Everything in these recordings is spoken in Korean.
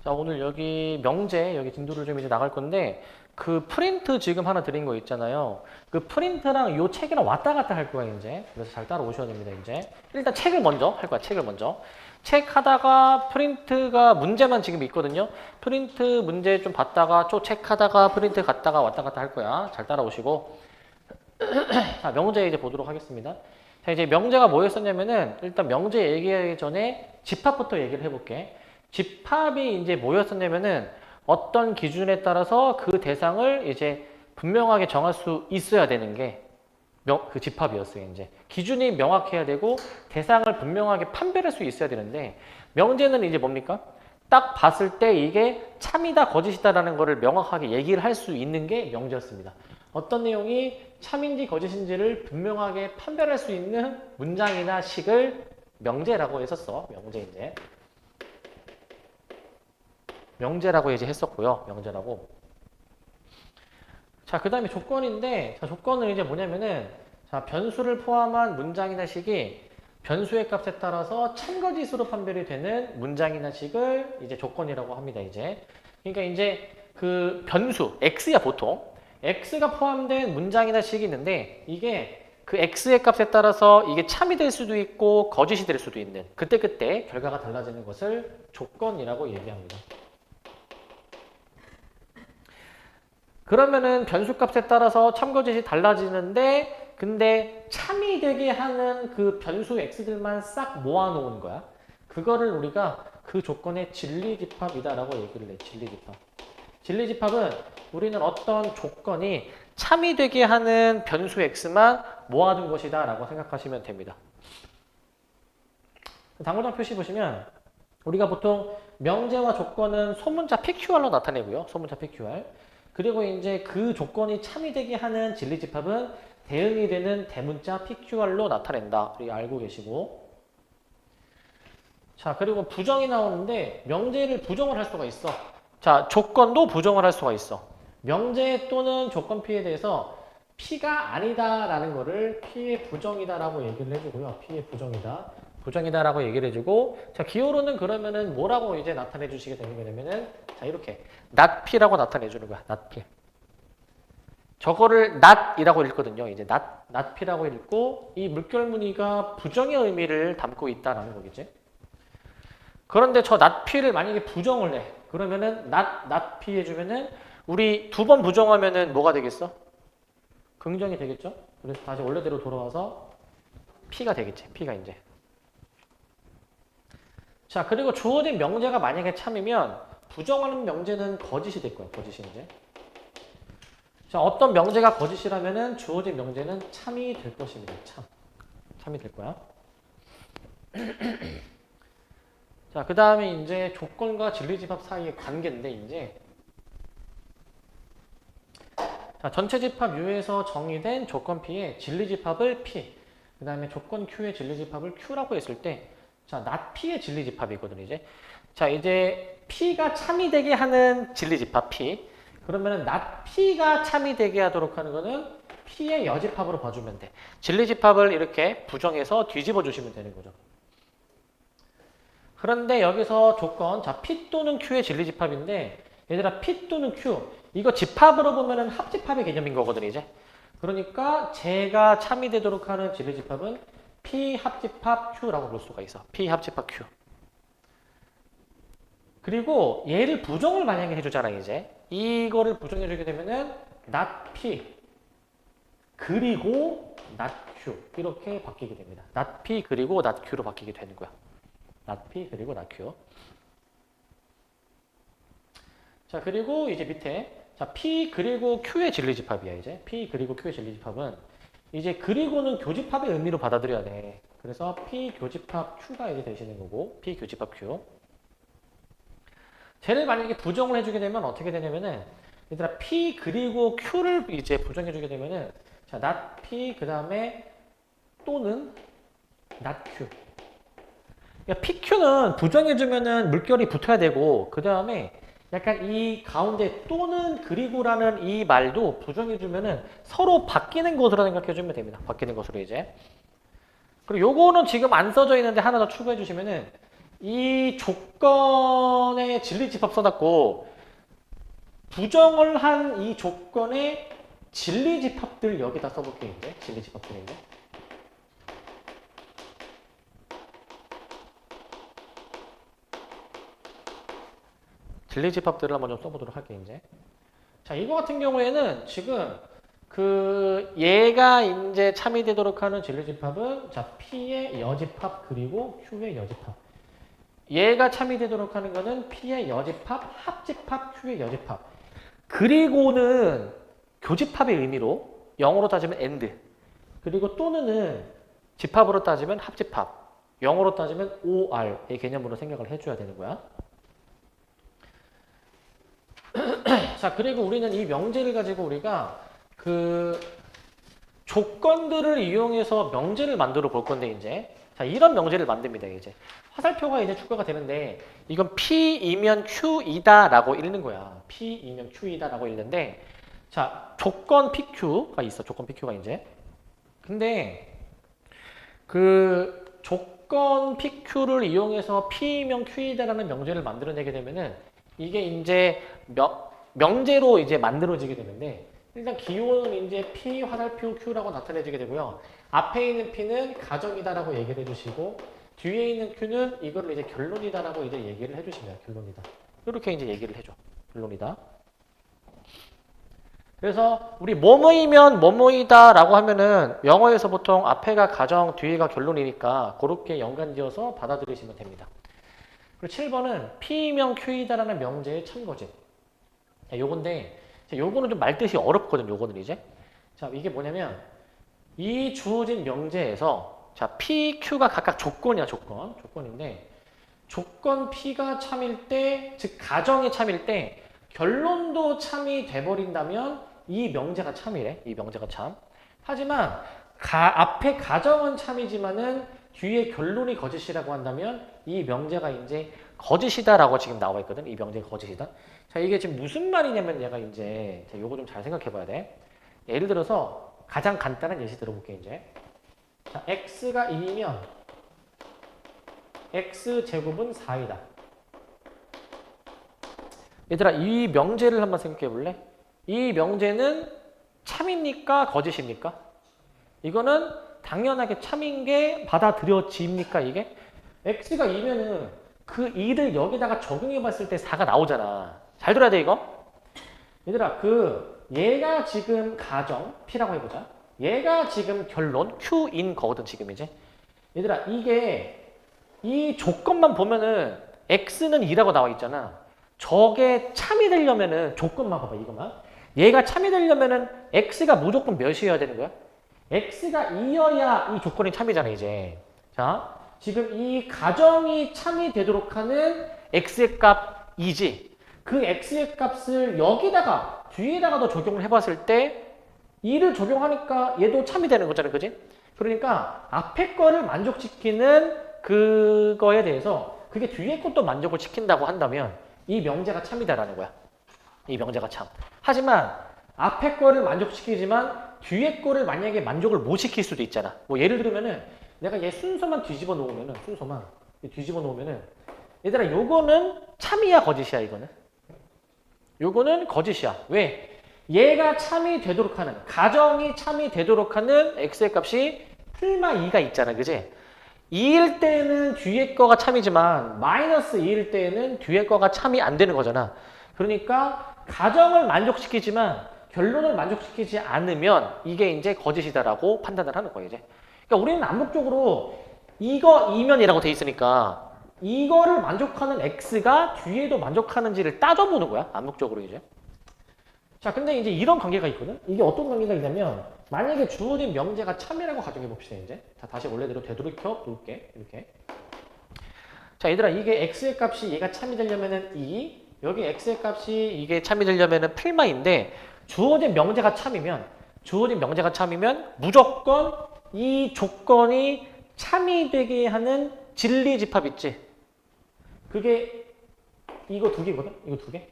자, 오늘 여기 명제, 여기 진도를 좀 이제 나갈 건데, 그 프린트 지금 하나 드린 거 있잖아요. 그 프린트랑 요 책이랑 왔다 갔다 할 거야, 이제. 그래서 잘 따라오셔야 됩니다, 이제. 일단 책을 먼저 할 거야, 책을 먼저. 책 하다가 프린트가 문제만 지금 있거든요. 프린트 문제 좀 봤다가 또 책 하다가 프린트 갔다가 왔다 갔다 할 거야. 잘 따라오시고. 자, 명제 이제 보도록 하겠습니다. 자, 이제 명제가 뭐였었냐면은, 일단 명제 얘기하기 전에 집합부터 얘기를 해볼게. 집합이 이제 뭐였었냐면은 어떤 기준에 따라서 그 대상을 이제 분명하게 정할 수 있어야 되는 게 그 집합이었어요. 이제 기준이 명확해야 되고 대상을 분명하게 판별할 수 있어야 되는데 명제는 이제 뭡니까? 딱 봤을 때 이게 참이다 거짓이다라는 거를 명확하게 얘기를 할 수 있는 게 명제였습니다. 어떤 내용이 참인지 거짓인지를 분명하게 판별할 수 있는 문장이나 식을 명제라고 했었어. 명제 이제. 명제라고 이제 했었고요. 명제라고. 자, 그 다음에 조건인데, 자, 조건은 이제 뭐냐면은, 자, 변수를 포함한 문장이나 식이 변수의 값에 따라서 참거짓으로 판별이 되는 문장이나 식을 이제 조건이라고 합니다, 이제. 그러니까 이제 그 변수, x야, 보통. x가 포함된 문장이나 식이 있는데, 이게 그 x의 값에 따라서 이게 참이 될 수도 있고, 거짓이 될 수도 있는, 그때그때 결과가 달라지는 것을 조건이라고 얘기합니다. 그러면은 변수값에 따라서 참거짓이 달라지는데 근데 참이 되게 하는 그 변수 x들만 싹 모아놓은 거야. 그거를 우리가 그 조건의 진리집합이다라고 얘기를 해. 진리집합. 진리집합은 우리는 어떤 조건이 참이 되게 하는 변수 x만 모아둔 것이다 라고 생각하시면 됩니다. 당구장 표시 보시면 우리가 보통 명제와 조건은 소문자 PQR로 나타내고요. 소문자 PQR. 그리고 이제 그 조건이 참이 되게 하는 진리집합은 대응이 되는 대문자 PQR로 나타낸다. 우리 알고 계시고. 자, 그리고 부정이 나오는데 명제를 부정을 할 수가 있어. 자, 조건도 부정을 할 수가 있어. 명제 또는 조건 P에 대해서 P가 아니다라는 거를 P의 부정이다라고 얘기를 해주고요. P의 부정이다. 부정이다라고 얘기를 해주고, 자, 기호로는 그러면은 뭐라고 이제 나타내 주시게 되는 거냐면은, 자, 이렇게. not P라고 나타내 주는 거야. not P. 저거를 not이라고 읽거든요. 이제 not P라고 읽고, 이 물결 무늬가 부정의 의미를 담고 있다라는 거겠지. 그런데 저 not P를 만약에 부정을 해. 그러면은 not P 해주면은, 우리 두 번 부정하면은 뭐가 되겠어? 긍정이 되겠죠? 그래서 다시 원래대로 돌아와서 P가 되겠지. P가 이제. 자, 그리고 주어진 명제가 만약에 참이면 부정하는 명제는 거짓이 될 거야. 거짓이 이제. 자, 어떤 명제가 거짓이라면은 주어진 명제는 참이 될 것입니다. 참이 될 거야. 자, 그 다음에 이제 조건과 진리집합 사이의 관계인데 이제 자, 전체 집합 U에서 정의된 조건 P의 진리집합을 P, 그 다음에 조건 Q의 진리집합을 Q라고 했을 때 자, not P의 진리집합이거든요, 이제. 자, 이제 P가 참이 되게 하는 진리집합 P. 그러면은 not P가 참이 되게 하도록 하는 거는 P의 여집합으로 봐주면 돼. 진리집합을 이렇게 부정해서 뒤집어 주시면 되는 거죠. 그런데 여기서 조건, 자, P 또는 Q의 진리집합인데 얘들아, P 또는 Q, 이거 집합으로 보면은 합집합의 개념인 거거든, 이제. 그러니까 제가 참이 되도록 하는 진리집합은 P 합집합 Q라고 볼 수가 있어. P 합집합 Q. 그리고 얘를 부정을 만약에 해주잖아, 이제. 이거를 부정해주게 되면은 not P 그리고 not Q 이렇게 바뀌게 됩니다. not P 그리고 not Q로 바뀌게 되는 거야. not P 그리고 not Q. 자, 그리고 이제 밑에 자, P 그리고 Q의 진리집합이야, 이제. P 그리고 Q의 진리집합은 이제 그리고는 교집합의 의미로 받아들여야 돼. 그래서 P 교집합 Q가 이제 되시는 거고, P 교집합 Q. 쟤를 만약에 부정을 해주게 되면 어떻게 되냐면은, 얘들아, P 그리고 Q를 이제 부정해주게 되면은, 자, not P, 그 다음에 또는 not Q. 그러니까 PQ는 부정해주면은 물결이 붙어야 되고, 그 다음에 약간 이 가운데 또는 그리고라는 이 말도 부정해주면은 서로 바뀌는 것으로 생각해주면 됩니다. 바뀌는 것으로 이제. 그리고 요거는 지금 안 써져 있는데 하나 더 추가해 주시면은 이 조건의 진리집합 써놨고 부정을 한 이 조건의 진리집합들 여기다 써볼게요. 이제 진리집합들인데 진리집합들을 한번 좀 써보도록 할게요. 이제 자 이거 같은 경우에는 지금 그 얘가 이제 참이되도록 하는 진리집합은 자 P의 여집합 그리고 Q의 여집합. 얘가 참이되도록 하는 거는 P의 여집합, 합집합, Q의 여집합. 그리고는 교집합의 의미로 영어로 따지면 AND. 그리고 또는 집합으로 따지면 합집합. 영어로 따지면 OR의 개념으로 생각을 해줘야 되는 거야. 자, 그리고 우리는 이 명제를 가지고 우리가 그 조건들을 이용해서 명제를 만들어 볼 건데 이제 자 이런 명제를 만듭니다. 이제 화살표가 이제 추가가 되는데 이건 P이면 Q이다라고 읽는 거야. P이면 Q이다라고 읽는데 자 조건 PQ가 있어. 조건 PQ가 이제 근데 그 조건 PQ를 이용해서 P이면 Q이다라는 명제를 만들어내게 되면은 이게 이제 명제로 이제 만들어지게 되는데 일단 기호는 이제 P 화살표 Q라고 나타내지게 되고요. 앞에 있는 P는 가정이다라고 얘기를 해주시고 뒤에 있는 Q는 이거를 이제 결론이다라고 이제 얘기를 해주시면 결론이다. 이렇게 이제 얘기를 해줘. 결론이다. 그래서 우리 뭐뭐이면 뭐뭐이다라고 하면은 영어에서 보통 앞에가 가정, 뒤에가 결론이니까 그렇게 연관지어서 받아들이시면 됩니다. 그리고 7번은 P이면 Q이다라는 명제의 참고집. 자, 요건데 요거는 좀 말뜻이 어렵거든. 요거는 이제 자 이게 뭐냐면 이 주어진 명제에서 자 P, Q가 각각 조건이야. 조건인데 조건 P가 참일 때 즉 가정이 참일 때 결론도 참이 돼버린다면 이 명제가 참이래. 이 명제가 참. 하지만 앞에 가정은 참이지만은 뒤에 결론이 거짓이라고 한다면 이 명제가 이제 거짓이다라고 지금 나와 있거든. 이 명제가 거짓이다. 자, 이게 지금 무슨 말이냐면 얘가 이제 자, 요거 좀 잘 생각해 봐야 돼. 예를 들어서 가장 간단한 예시 들어볼게 이제. 자, x가 2이면 x 제곱은 4이다. 얘들아, 이 명제를 한번 생각해 볼래? 이 명제는 참입니까? 거짓입니까? 이거는 당연하게 참인 게 받아들여집니까? 이게? x가 2면은 그 2를 여기다가 적용해 봤을 때 4가 나오잖아. 잘 들어야 돼, 이거? 얘들아, 얘가 지금 가정, P라고 해보자. 얘가 지금 결론, Q인 거거든, 지금 이제. 얘들아, 이 조건만 보면은 X는 2라고 나와 있잖아. 저게 참이 되려면은 조건만 봐봐, 이거만. 얘가 참이 되려면은 X가 무조건 몇이어야 되는 거야? X가 2여야 이 조건이 참이잖아, 이제. 자, 지금 이 가정이 참이 되도록 하는 X의 값 2지. 그 X의 값을 여기다가, 뒤에다가도 적용을 해봤을 때 2를 적용하니까 얘도 참이 되는 거잖아, 그지? 그러니까 앞에 거를 만족시키는 그거에 대해서 그게 뒤에 것도 만족을 시킨다고 한다면 이 명제가 참이다라는 거야. 이 명제가 참. 하지만 앞에 거를 만족시키지만 뒤에 거를 만약에 만족을 못 시킬 수도 있잖아. 뭐 예를 들면은 내가 얘 순서만 뒤집어 놓으면은 얘들아 요거는 참이야 거짓이야 이거는? 요거는 거짓이야. 왜? 얘가 참이 되도록 하는 가정이 참이 되도록 하는 x의 값이 풀마 2가 있잖아. 그지? 2일 때는 뒤에 거가 참이지만 마이너스 2일 때는 뒤에 거가 참이 안 되는 거잖아. 그러니까 가정을 만족시키지만 결론을 만족시키지 않으면 이게 이제 거짓이다라고 판단을 하는 거예요. 이제. 그러니까 우리는 암묵적으로 이거 이면이라고 돼 있으니까 이거를 만족하는 x가 뒤에도 만족하는지를 따져보는 거야. 암묵적으로 이제. 자, 근데 이제 이런 관계가 있거든? 이게 어떤 관계가 있냐면 만약에 주어진 명제가 참이라고 가정해 봅시다, 이제. 자, 다시 원래대로 되돌이켜 놓을게. 이렇게. 자, 얘들아, 이게 x의 값이 얘가 참이 되려면은 2, 여기 x의 값이 이게 참이 되려면은 풀마인데 주어진 명제가 참이면 무조건 이 조건이 참이 되게 하는 진리집합 있지? 그게 이거 두 개거든? 이거 두 개?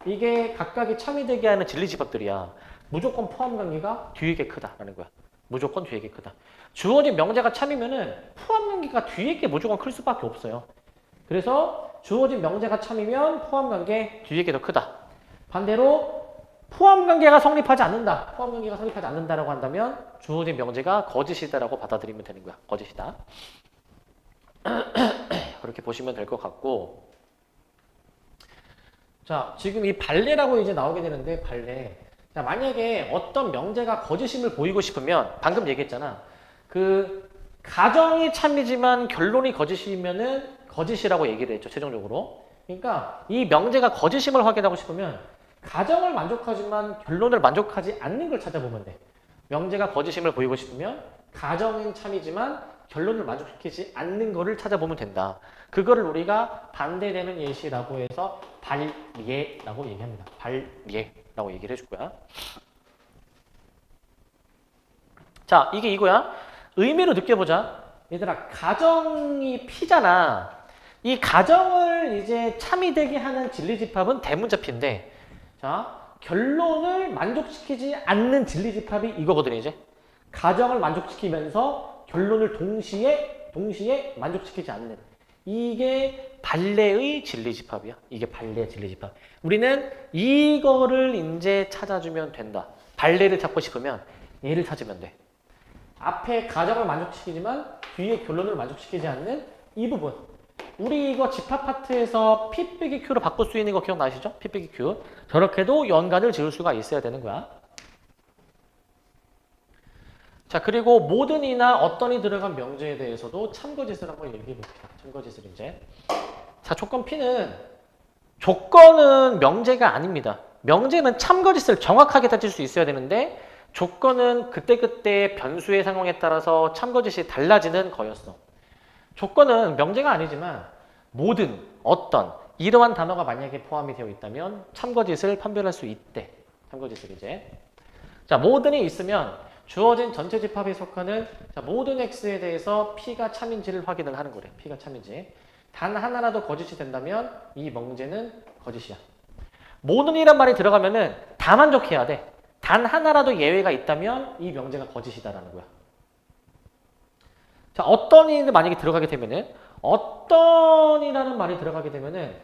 이게 각각이 참이 되게 하는 진리집합들이야. 무조건 포함 관계가 뒤에 게 크다라는 거야. 무조건 뒤에 게 크다. 주어진 명제가 참이면은 포함관계가 뒤에 게 무조건 클 수밖에 없어요. 그래서 주어진 명제가 참이면 포함관계 뒤에 게 더 크다. 반대로 포함관계가 성립하지 않는다. 포함관계가 성립하지 않는다라고 한다면 주어진 명제가 거짓이다라고 받아들이면 되는 거야. 거짓이다. 그렇게 보시면 될 것 같고, 자, 지금 이 발레라고 이제 나오게 되는데, 발레. 자, 만약에 어떤 명제가 거짓임을 보이고 싶으면, 방금 얘기했잖아. 그, 가정이 참이지만 결론이 거짓이면은 거짓이라고 얘기를 했죠, 최종적으로. 그러니까 이 명제가 거짓임을 확인하고 싶으면, 가정을 만족하지만 결론을 만족하지 않는 걸 찾아보면 돼. 명제가 거짓임을 보이고 싶으면, 가정은 참이지만 결론을 만족시키지 않는 거를 찾아보면 된다. 그거를 우리가 반대되는 예시라고 해서 발예라고 얘기합니다. 발예라고 얘기를 해줄 거야. 자, 이게 이거야. 의미로 느껴보자. 얘들아, 가정이 P잖아. 이 가정을 이제 참이 되게 하는 진리집합은 대문자 P인데, 자, 결론을 만족시키지 않는 진리집합이 이거거든요, 이제. 가정을 만족시키면서 결론을 동시에 만족시키지 않는. 이게 발레의 진리집합이야. 이게 발레의 진리집합. 우리는 이거를 이제 찾아주면 된다. 발레를 찾고 싶으면 얘를 찾으면 돼. 앞에 가정을 만족시키지만 뒤에 결론을 만족시키지 않는 이 부분. 우리 이거 집합 파트에서 P 빼기 Q로 바꿀 수 있는 거 기억나시죠? P 빼기 Q. 저렇게도 연관을 지을 수가 있어야 되는 거야. 자, 그리고 모든이나 어떤이 들어간 명제에 대해서도 참거짓을 한번 얘기해 봅시다. 참거짓을 이제. 자, 조건 P는 조건은 명제가 아닙니다. 명제는 참거짓을 정확하게 따질 수 있어야 되는데 조건은 그때그때 변수의 상황에 따라서 참거짓이 달라지는 거였어. 조건은 명제가 아니지만 모든, 어떤 이러한 단어가 만약에 포함이 되어 있다면 참거짓을 판별할 수 있대. 참거짓을 이제. 자, 모든이 있으면 주어진 전체 집합에 속하는 모든 x에 대해서 p가 참인지를 확인을 하는 거래. p가 참인지. 단 하나라도 거짓이 된다면 이 명제는 거짓이야. 모든이란 말이 들어가면은 다 만족해야 돼. 단 하나라도 예외가 있다면 이 명제가 거짓이다라는 거야. 자, 어떤이 만약에 들어가게 되면은 어떤이라는 말이 들어가게 되면은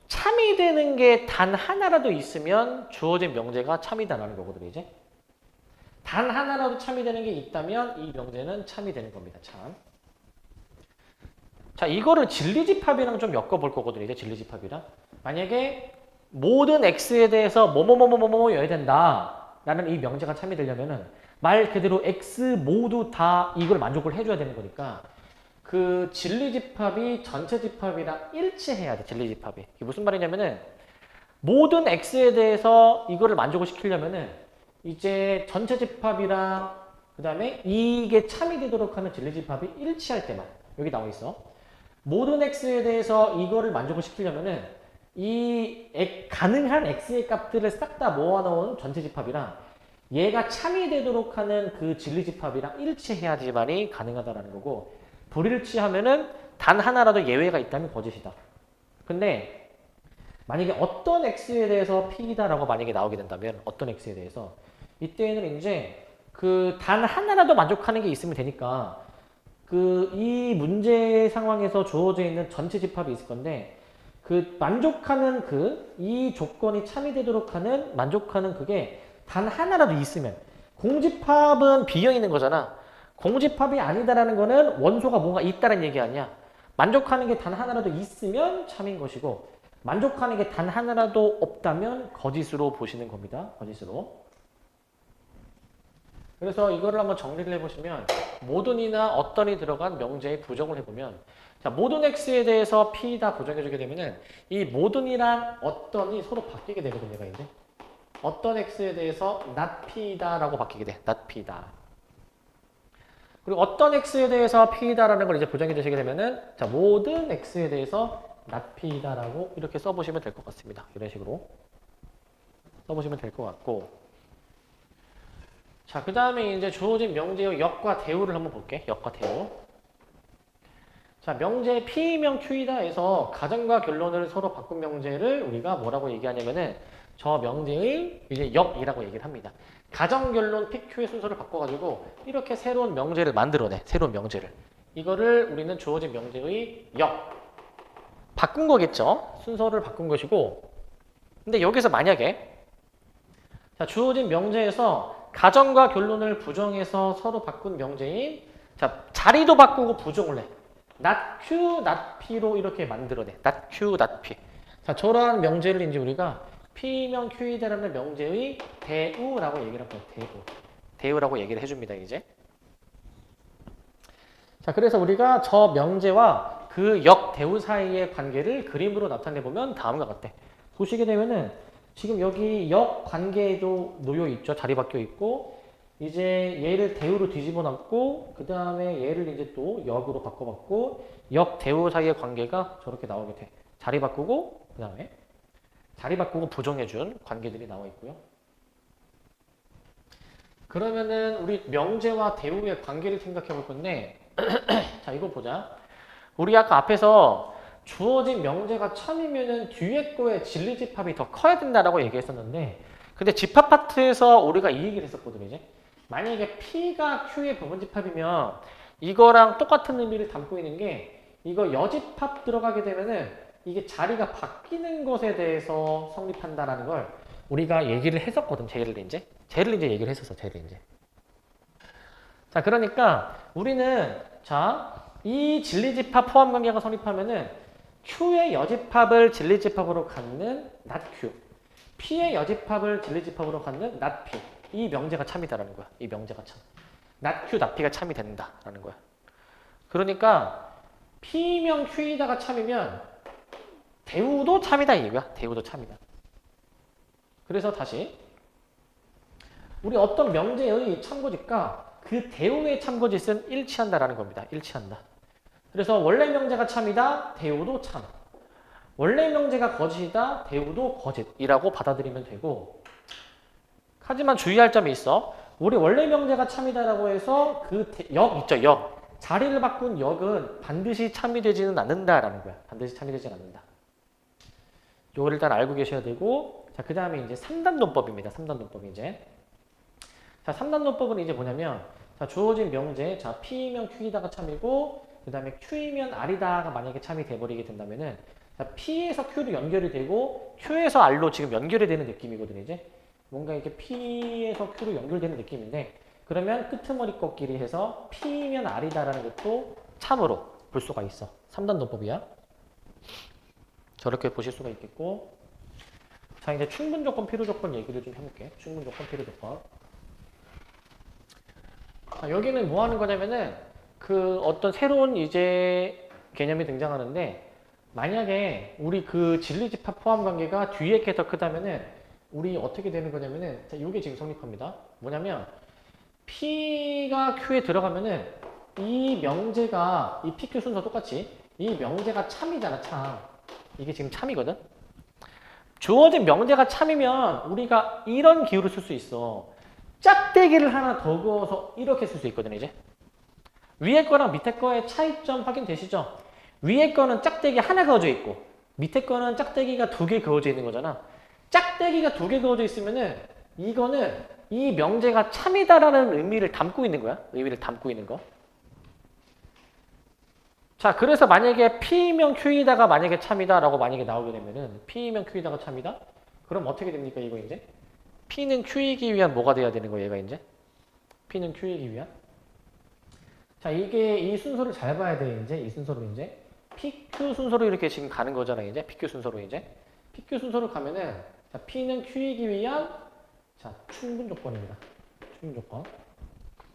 참이 되는 게 단 하나라도 있으면 주어진 명제가 참이다라는 거거든요, 이제. 단 하나라도 참이 되는 게 있다면 이 명제는 참이 되는 겁니다. 참. 자, 이거를 진리집합이랑 좀 엮어볼 거거든요. 이제 진리집합이랑. 만약에 모든 x에 대해서 뭐뭐뭐뭐뭐여야 된다 라는 이 명제가 참이 되려면은 말 그대로 x 모두 다 이걸 만족을 해줘야 되는 거니까 그 진리집합이 전체 집합이랑 일치해야 돼. 진리집합이. 이게 무슨 말이냐면은 모든 x에 대해서 이거를 만족을 시키려면은 이제 전체 집합이랑 그 다음에 이게 참이 되도록 하는 진리집합이 일치할 때만 여기 나와 있어. 모든 x에 대해서 이거를 만족을 시키려면은 이 가능한 x의 값들을 싹 다 모아놓은 전체 집합이랑 얘가 참이 되도록 하는 그 진리집합이랑 일치해야지만이 가능하다라는 거고 불일치하면은 단 하나라도 예외가 있다면 거짓이다. 근데 만약에 어떤 x에 대해서 p다라고 만약에 나오게 된다면 어떤 x에 대해서 이때는 이제 그 단 하나라도 만족하는 게 있으면 되니까 그 이 문제 상황에서 주어져 있는 전체 집합이 있을 건데 그 만족하는 이 조건이 참이되도록 하는 만족하는 그게 단 하나라도 있으면 공집합은 비어 있는 거잖아. 공집합이 아니다라는 거는 원소가 뭔가 있다는 얘기 아니야. 만족하는 게 단 하나라도 있으면 참인 것이고 만족하는 게 단 하나라도 없다면 거짓으로 보시는 겁니다. 거짓으로. 그래서 이거를 한번 정리를 해보시면 모든이나 어떤이 들어간 명제에 부정을 해보면 자, 모든 x에 대해서 p다 부정해주게 되면은 이 모든이랑 어떤이 서로 바뀌게 되거든요. 얘가 이제 어떤 x에 대해서 not p다라고 바뀌게 돼. not p다. 그리고 어떤 x에 대해서 p다라는 걸 이제 부정해 주시게 되면은 자, 모든 x에 대해서 not p다라고 이렇게 써보시면 될 것 같습니다. 이런 식으로 써보시면 될 것 같고. 자, 그 다음에 이제 주어진 명제의 역과 대우를 한번 볼게. 역과 대우. 자, 명제 P이면 Q이다 해서 가정과 결론을 서로 바꾼 명제를 우리가 뭐라고 얘기하냐면은 저 명제의 이제 역이라고 얘기를 합니다. 가정결론 PQ의 순서를 바꿔가지고 이렇게 새로운 명제를 만들어내. 새로운 명제를. 이거를 우리는 주어진 명제의 역. 바꾼 거겠죠? 순서를 바꾼 것이고. 근데 여기서 만약에 자, 주어진 명제에서 가정과 결론을 부정해서 서로 바꾼 명제인 자, 자리도 바꾸고 부정을 해. not Q, not P로 이렇게 만들어내. not Q, not P. 자, 저러한 명제를 이제 우리가 P면 Q이다라는 명제의 대우라고 얘기를 합니다. 대우. 대우라고 얘기를 해줍니다, 이제. 자, 그래서 우리가 저 명제와 그 역 대우 사이의 관계를 그림으로 나타내 보면 다음과 같아. 보시게 되면은 지금 여기 역 관계도 놓여 있죠. 자리 바뀌어 있고 이제 얘를 대우로 뒤집어 놨고 그 다음에 얘를 이제 또 역으로 바꿔봤고 역 대우 사이의 관계가 저렇게 나오게 돼. 자리 바꾸고 그 다음에 자리 바꾸고 부정해준 관계들이 나와 있고요. 그러면은 우리 명제와 대우의 관계를 생각해 볼 건데 자, 이거 보자. 우리 아까 앞에서 주어진 명제가 참이면은 뒤에 거의 진리 집합이 더 커야 된다라고 얘기했었는데 근데 집합 파트에서 우리가 이 얘기를 했었거든요, 이제. 만약에 P가 Q의 부분 집합이면 이거랑 똑같은 의미를 담고 있는 게 이거 여집합 들어가게 되면은 이게 자리가 바뀌는 것에 대해서 성립한다라는 걸 우리가 얘기를 했었거든, 쟤를 이제 얘기를 했었어, 쟤를 이제. 자, 그러니까 우리는 자, 이 진리집합 포함 관계가 성립하면은 Q의 여집합을 진리집합으로 갖는 not Q, P의 여집합을 진리집합으로 갖는 not P. 이 명제가 참이다라는 거야. 이 명제가 참. not Q, not P가 참이 된다라는 거야. 그러니까 P명 Q이다가 참이면 대우도 참이다 이거야. 대우도 참이다. 그래서 다시 우리 어떤 명제의 참고짓과 그 대우의 참고짓은 일치한다라는 겁니다. 일치한다. 그래서 원래 명제가 참이다, 대우도 참. 원래 명제가 거짓이다, 대우도 거짓이라고 받아들이면 되고 하지만 주의할 점이 있어. 우리 원래 명제가 참이다라고 해서 그 역 있죠, 역. 자리를 바꾼 역은 반드시 참이 되지는 않는다라는 거야. 반드시 참이 되지는 않는다. 요걸 일단 알고 계셔야 되고 자, 그 다음에 이제 3단 논법입니다. 3단 논법 이제. 자, 3단 논법은 이제 뭐냐면 자, 주어진 명제, 자, P면 Q이다가 참이고 그 다음에 Q이면 R이다가 만약에 참이 돼버리게 된다면은 자, P에서 Q로 연결이 되고 Q에서 R로 지금 연결이 되는 느낌이거든요, 이제. 뭔가 이렇게 P에서 Q로 연결되는 느낌인데 그러면 끄트머리 꺾기를 해서 P면 R이다라는 것도 참으로 볼 수가 있어. 3단 논법이야. 저렇게 보실 수가 있겠고 자, 이제 충분 조건, 필요 조건 얘기를 좀 해볼게. 충분 조건, 필요 조건. 자, 여기는 뭐 하는 거냐면은 그 어떤 새로운 이제 개념이 등장하는데 만약에 우리 그 진리집합 포함 관계가 뒤에 게 더 크다면은 우리 어떻게 되는 거냐면은 자, 이게 지금 성립합니다. 뭐냐면 P가 Q에 들어가면은 이 명제가 이 PQ 순서 똑같이 이 명제가 참이잖아, 참. 이게 지금 참이거든. 주어진 명제가 참이면 우리가 이런 기호를 쓸 수 있어. 짝대기를 하나 더 그어서 이렇게 쓸 수 있거든요, 이제. 위에 거랑 밑에 거의 차이점 확인되시죠? 위에 거는 짝대기 하나 그어져 있고 밑에 거는 짝대기가 2개 그어져 있는 거잖아. 짝대기가 2개 그어져 있으면은 이거는 이 명제가 참이다라는 의미를 담고 있는 거야. 의미를 담고 있는 거. 자, 그래서 만약에 P면 Q이다가 만약에 참이다라고 만약에 나오게 되면은 P면 Q이다가 참이다? 그럼 어떻게 됩니까, 이거 이제? P는 Q이기 위한 뭐가 돼야 되는 거예요, 얘가 이제? P는 Q이기 위한? 자, 이게 이 순서를 잘 봐야 돼, 이제. 이 순서로 이제. PQ 순서로 이렇게 지금 가는 거잖아, 이제. PQ 순서로 이제. PQ 순서로 가면은, 자, P는 Q이기 위한, 자, 충분 조건입니다. 충분 조건.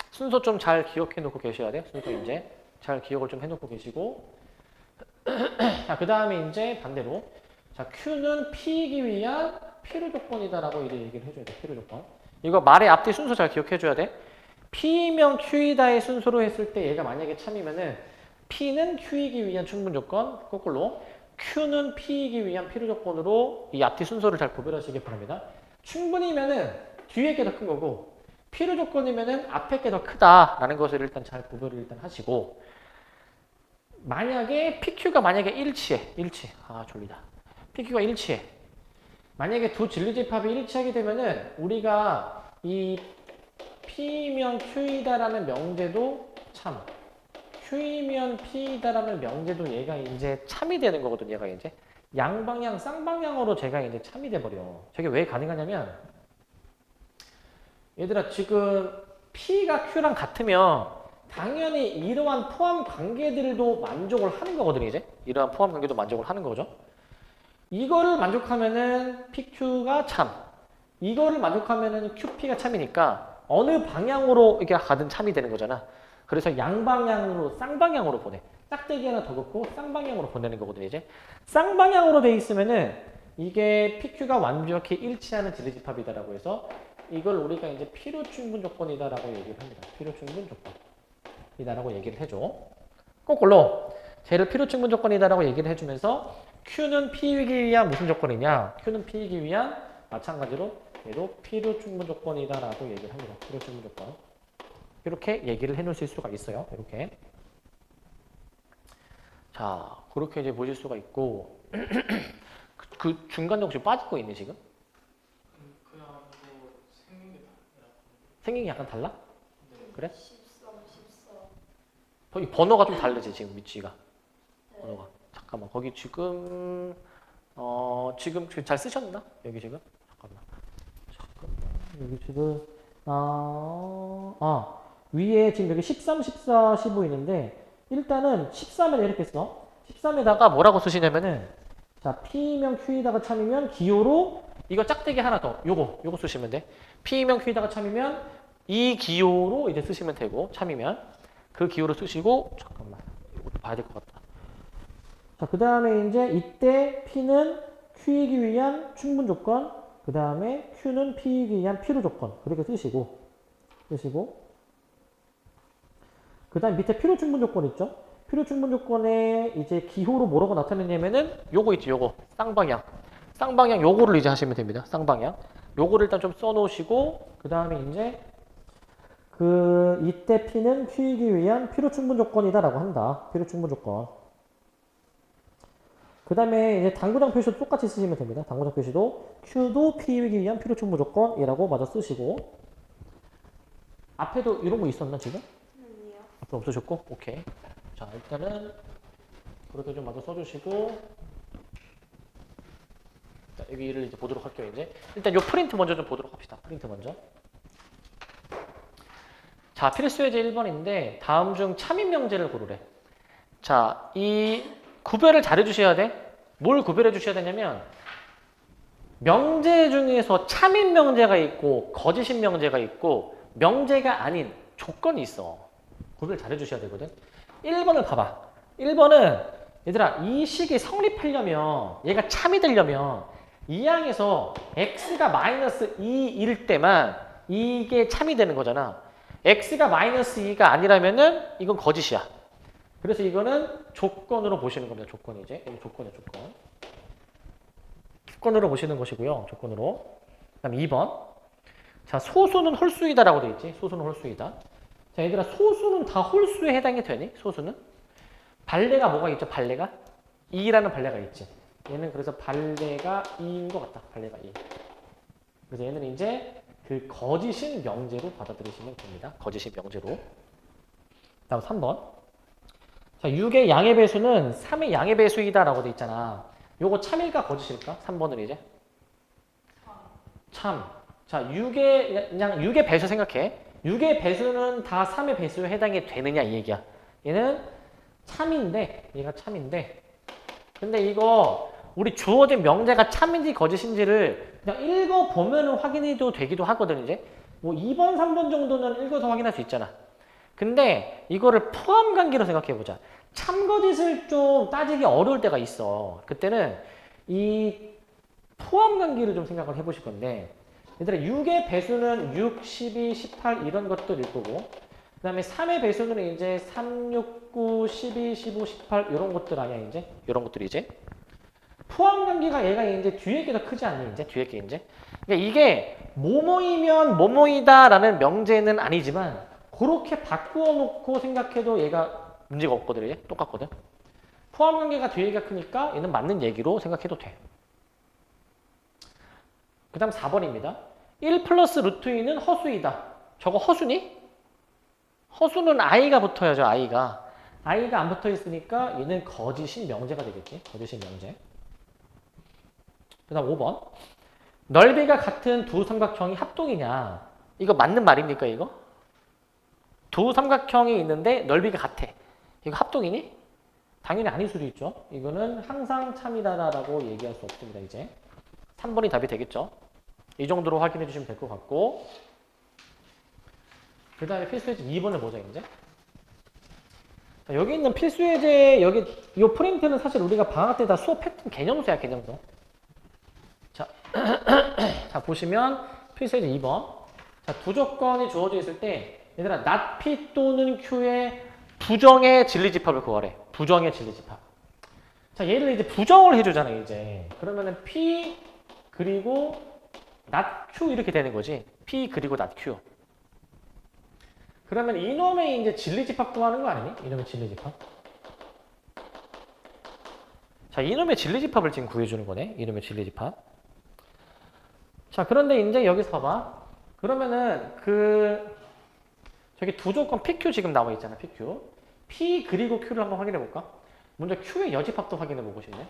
순서 좀 잘 기억해 놓고 계셔야 돼요. 순서 이제. 잘 기억을 좀 해놓고 계시고. 자, 그 다음에 이제 반대로. 자, Q는 P이기 위한 필요 조건이다라고 이제 얘기를 해줘야 돼, 필요 조건. 이거 말의 앞뒤 순서 잘 기억해줘야 돼. P면 Q이다의 순서로 했을 때 얘가 만약에 참이면은 P는 Q이기 위한 충분 조건, 거꾸로 Q는 P이기 위한 필요 조건으로 이 앞뒤 순서를 잘 구별하시기 바랍니다. 충분이면은 뒤에 게 더 큰 거고 필요 조건이면은 앞에 게 더 크다라는 것을 일단 잘 구별을 일단 하시고 만약에 PQ가 만약에 일치해. 아, 졸리다. PQ가 일치해. 만약에 두 진리집합이 일치하게 되면은 우리가 이 P면 Q이다라는 명제도 참, Q이면 P이다라는 명제도 얘가 이제 참이 되는 거거든. 얘가 이제 양방향, 쌍방향으로 제가 이제 참이 돼버려. 저게 왜 가능하냐면 얘들아 지금 P가 Q랑 같으면 당연히 이러한 포함 관계들도 만족을 하는 거거든요. 이제 이러한 포함 관계도 만족을 하는 거죠. 이거를 만족하면은 PQ가 참, 이거를 만족하면은 QP가 참이니까 어느 방향으로 이게 가든 참이 되는 거잖아. 그래서 양방향으로 쌍방향으로 보내. 짝대기 하나 더 긋고 쌍방향으로 보내는 거거든요. 이제 쌍방향으로 돼 있으면은 이게 PQ가 완벽히 일치하는 진리집합이다라고 해서 이걸 우리가 이제 필요충분 조건이다라고 얘기를 합니다. 필요충분 조건이다라고 얘기를 해줘. 거꾸로 쟤를 필요충분 조건이다라고 얘기를 해주면서 Q는 P이기 위한 무슨 조건이냐? Q는 P이기 위한 마찬가지로 얘도 필요충분 조건이다라고 얘기를 합니다. 필요충분 조건. 이렇게 얘기를 해놓으실 수가 있어요. 이렇게. 자, 그렇게 이제 보실 수가 있고 그 중간에 혹시 빠질 거 있니 지금? 그냥 뭐 생긴 게 달라요. 생긴 게 약간 달라? 네. 그래? 13, 14. 거기 번호가 좀 다르지 지금 위치가. 네. 번호가. 잠깐만 거기 지금 지금 잘 쓰셨나? 여기 지금? 잠깐만 여기 지금 위에 지금 여기 13, 14, 15 있는데 일단은 13에다 이렇게 써. 13에다가 뭐라고 쓰시냐면은 자 P면 Q에다가 참이면 기호로 이거 짝대기 하나 더 요거 쓰시면 돼. P면 Q에다가 참이면 이 기호로 이제 쓰시면 되고 참이면 그 기호로 쓰시고 잠깐만 이것도 봐야 될 것 같다. 자, 그 다음에 이제 이때 P는 Q이기 위한 충분 조건, 그 다음에 Q는 P이기 위한 필요 조건. 그렇게 쓰시고, 그 다음 밑에 필요 충분 조건 있죠? 필요 충분 조건에 이제 기호로 뭐라고 나타내냐면은 요거 있죠, 요거. 쌍방향. 쌍방향 요거를 이제 하시면 됩니다. 쌍방향. 요거를 일단 좀 써놓으시고, 그 다음에 이제 이때 P는 Q이기 위한 필요 충분 조건이다라고 한다. 필요 충분 조건. 그 다음에 이제 당구장 표시도 똑같이 쓰시면 됩니다. 당구장 표시도 Q도 P이기 위한 필요 충분 조건이라고 마저 쓰시고 앞에도 이런 거 있었나 지금? 아니요. 앞에 없으셨고? 오케이. 자 일단은 그렇게 좀 마저 써주시고 자, 여기를 이제 보도록 할게요. 이제 일단 요 프린트 먼저 좀 보도록 합시다. 프린트 먼저. 자 필수 예제 1번인데 다음 중 참인 명제를 고르래. 자 이 구별을 잘 해주셔야 돼. 뭘 구별해 주셔야 되냐면 명제 중에서 참인 명제가 있고 거짓인 명제가 있고 명제가 아닌 조건이 있어. 구별 잘 해주셔야 되거든. 1번을 봐봐. 1번은 얘들아 이 식이 성립하려면 얘가 참이 되려면 이 항에서 x가 마이너스 2일 때만 이게 참이 되는 거잖아. x가 마이너스 2가 아니라면은 이건 거짓이야. 그래서 이거는 조건으로 보시는 겁니다. 조건 이제. 여기 조건이야, 조건. 조건으로 보시는 것이고요. 조건으로. 그다음 2번. 자, 소수는 홀수이다라고 돼 있지. 소수는 홀수이다. 자, 얘들아 소수는 다 홀수에 해당이 되니? 소수는? 발레가 뭐가 있죠? 발레가? 2라는 발레가 있지. 얘는 그래서 발레가 2인 것 같다. 발레가 2. 그래서 얘는 이제 그 거짓인 명제로 받아들이시면 됩니다. 거짓인 명제로. 다음 3번. 자, 6의 양의 배수는 3의 양의 배수이다라고 돼 있잖아. 요거 참일까 거짓일까? 3번을 이제. 참. 자, 6의 배수 생각해. 6의 배수는 다 3의 배수에 해당이 되느냐 이 얘기야. 얘는 참인데, 얘가 참인데. 근데 이거 우리 주어진 명제가 참인지 거짓인지를 그냥 읽어보면 확인해도 되기도 하거든 이제. 뭐 2번, 3번 정도는 읽어서 확인할 수 있잖아. 근데 이거를 포함 관계로 생각해 보자. 참거짓을 좀 따지기 어려울 때가 있어. 그때는 이 포함 관계를 좀 생각을 해보실 건데 얘들아 6의 배수는 6, 12, 18 이런 것들일 거고 그 다음에 3의 배수는 이제 3, 6, 9, 12, 15, 18 이런 것들 아니야 이제? 이런 것들이 이제 포함 관계가 얘가 이제 뒤에 게 더 크지 않니 이제? 뒤에 게 이제? 그러니까 이게 뭐뭐이면 뭐뭐이다라는 명제는 아니지만 그렇게 바꾸어 놓고 생각해도 얘가 문제가 없거든, 이제. 똑같거든. 포함 관계가 뒤에가 크니까 얘는 맞는 얘기로 생각해도 돼. 그 다음 4번입니다. 1 플러스 루트 2는 허수이다. 저거 허수니? 허수는 i가 붙어야죠. i가 안 붙어 있으니까 얘는 거짓인 명제가 되겠지. 거짓인 명제. 그 다음 5번. 넓이가 같은 두 삼각형이 합동이냐. 이거 맞는 말입니까 이거? 두 삼각형이 있는데 넓이가 같아. 이거 합동이니? 당연히 아닐 수도 있죠. 이거는 항상 참이다라고 얘기할 수 없습니다. 이제 3번이 답이 되겠죠. 이 정도로 확인해 주시면 될 것 같고, 그 다음에 필수예제 2번을 보자 이제. 자, 여기 있는 필수예제, 여기 이 프린트는 사실 우리가 방학 때 다 수업했던 개념수야, 개념수. 자, 자 보시면 필수예제 2번. 자, 두 조건이 주어져 있을 때 얘들아 not P 또는 Q의 부정의 진리집합을 구하래. 부정의 진리집합. 자, 얘를 이제 부정을 해주잖아요, 이제. 그러면은 P 그리고 not Q 이렇게 되는 거지. P 그리고 not Q. 그러면 이놈의 이제 진리집합 구하는 거 아니니? 이놈의 진리집합. 자, 이놈의 진리집합을 지금 구해주는 거네. 이놈의 진리집합. 자, 그런데 이제 여기서 봐봐. 그러면은 저기 두 조건 PQ 지금 나와 있잖아, PQ. P 그리고 Q를 한번 확인해 볼까? 먼저 Q의 여집합도 확인해 보고 싶네.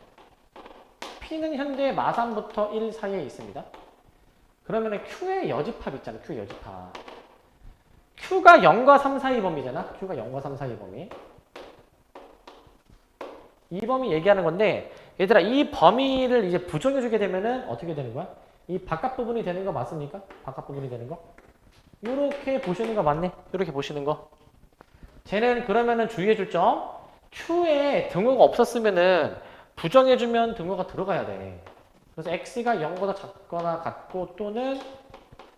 P는 현재 마3부터 1 사이에 있습니다. 그러면은 Q의 여집합 있잖아, Q의 여집합. Q가 0과 3 사이 범위잖아. Q가 0과 3 사이 범위. 이 범위 얘기하는 건데, 얘들아 이 범위를 이제 부정해주게 되면은 어떻게 되는 거야? 이 바깥 부분이 되는 거 맞습니까? 바깥 부분이 되는 거? 이렇게 보시는 거 맞네. 이렇게 보시는 거. 쟤는 그러면은 주의해줄 점. Q에 등호가 없었으면은 부정해주면 등호가 들어가야 돼. 그래서 x가 0보다 작거나 같고 또는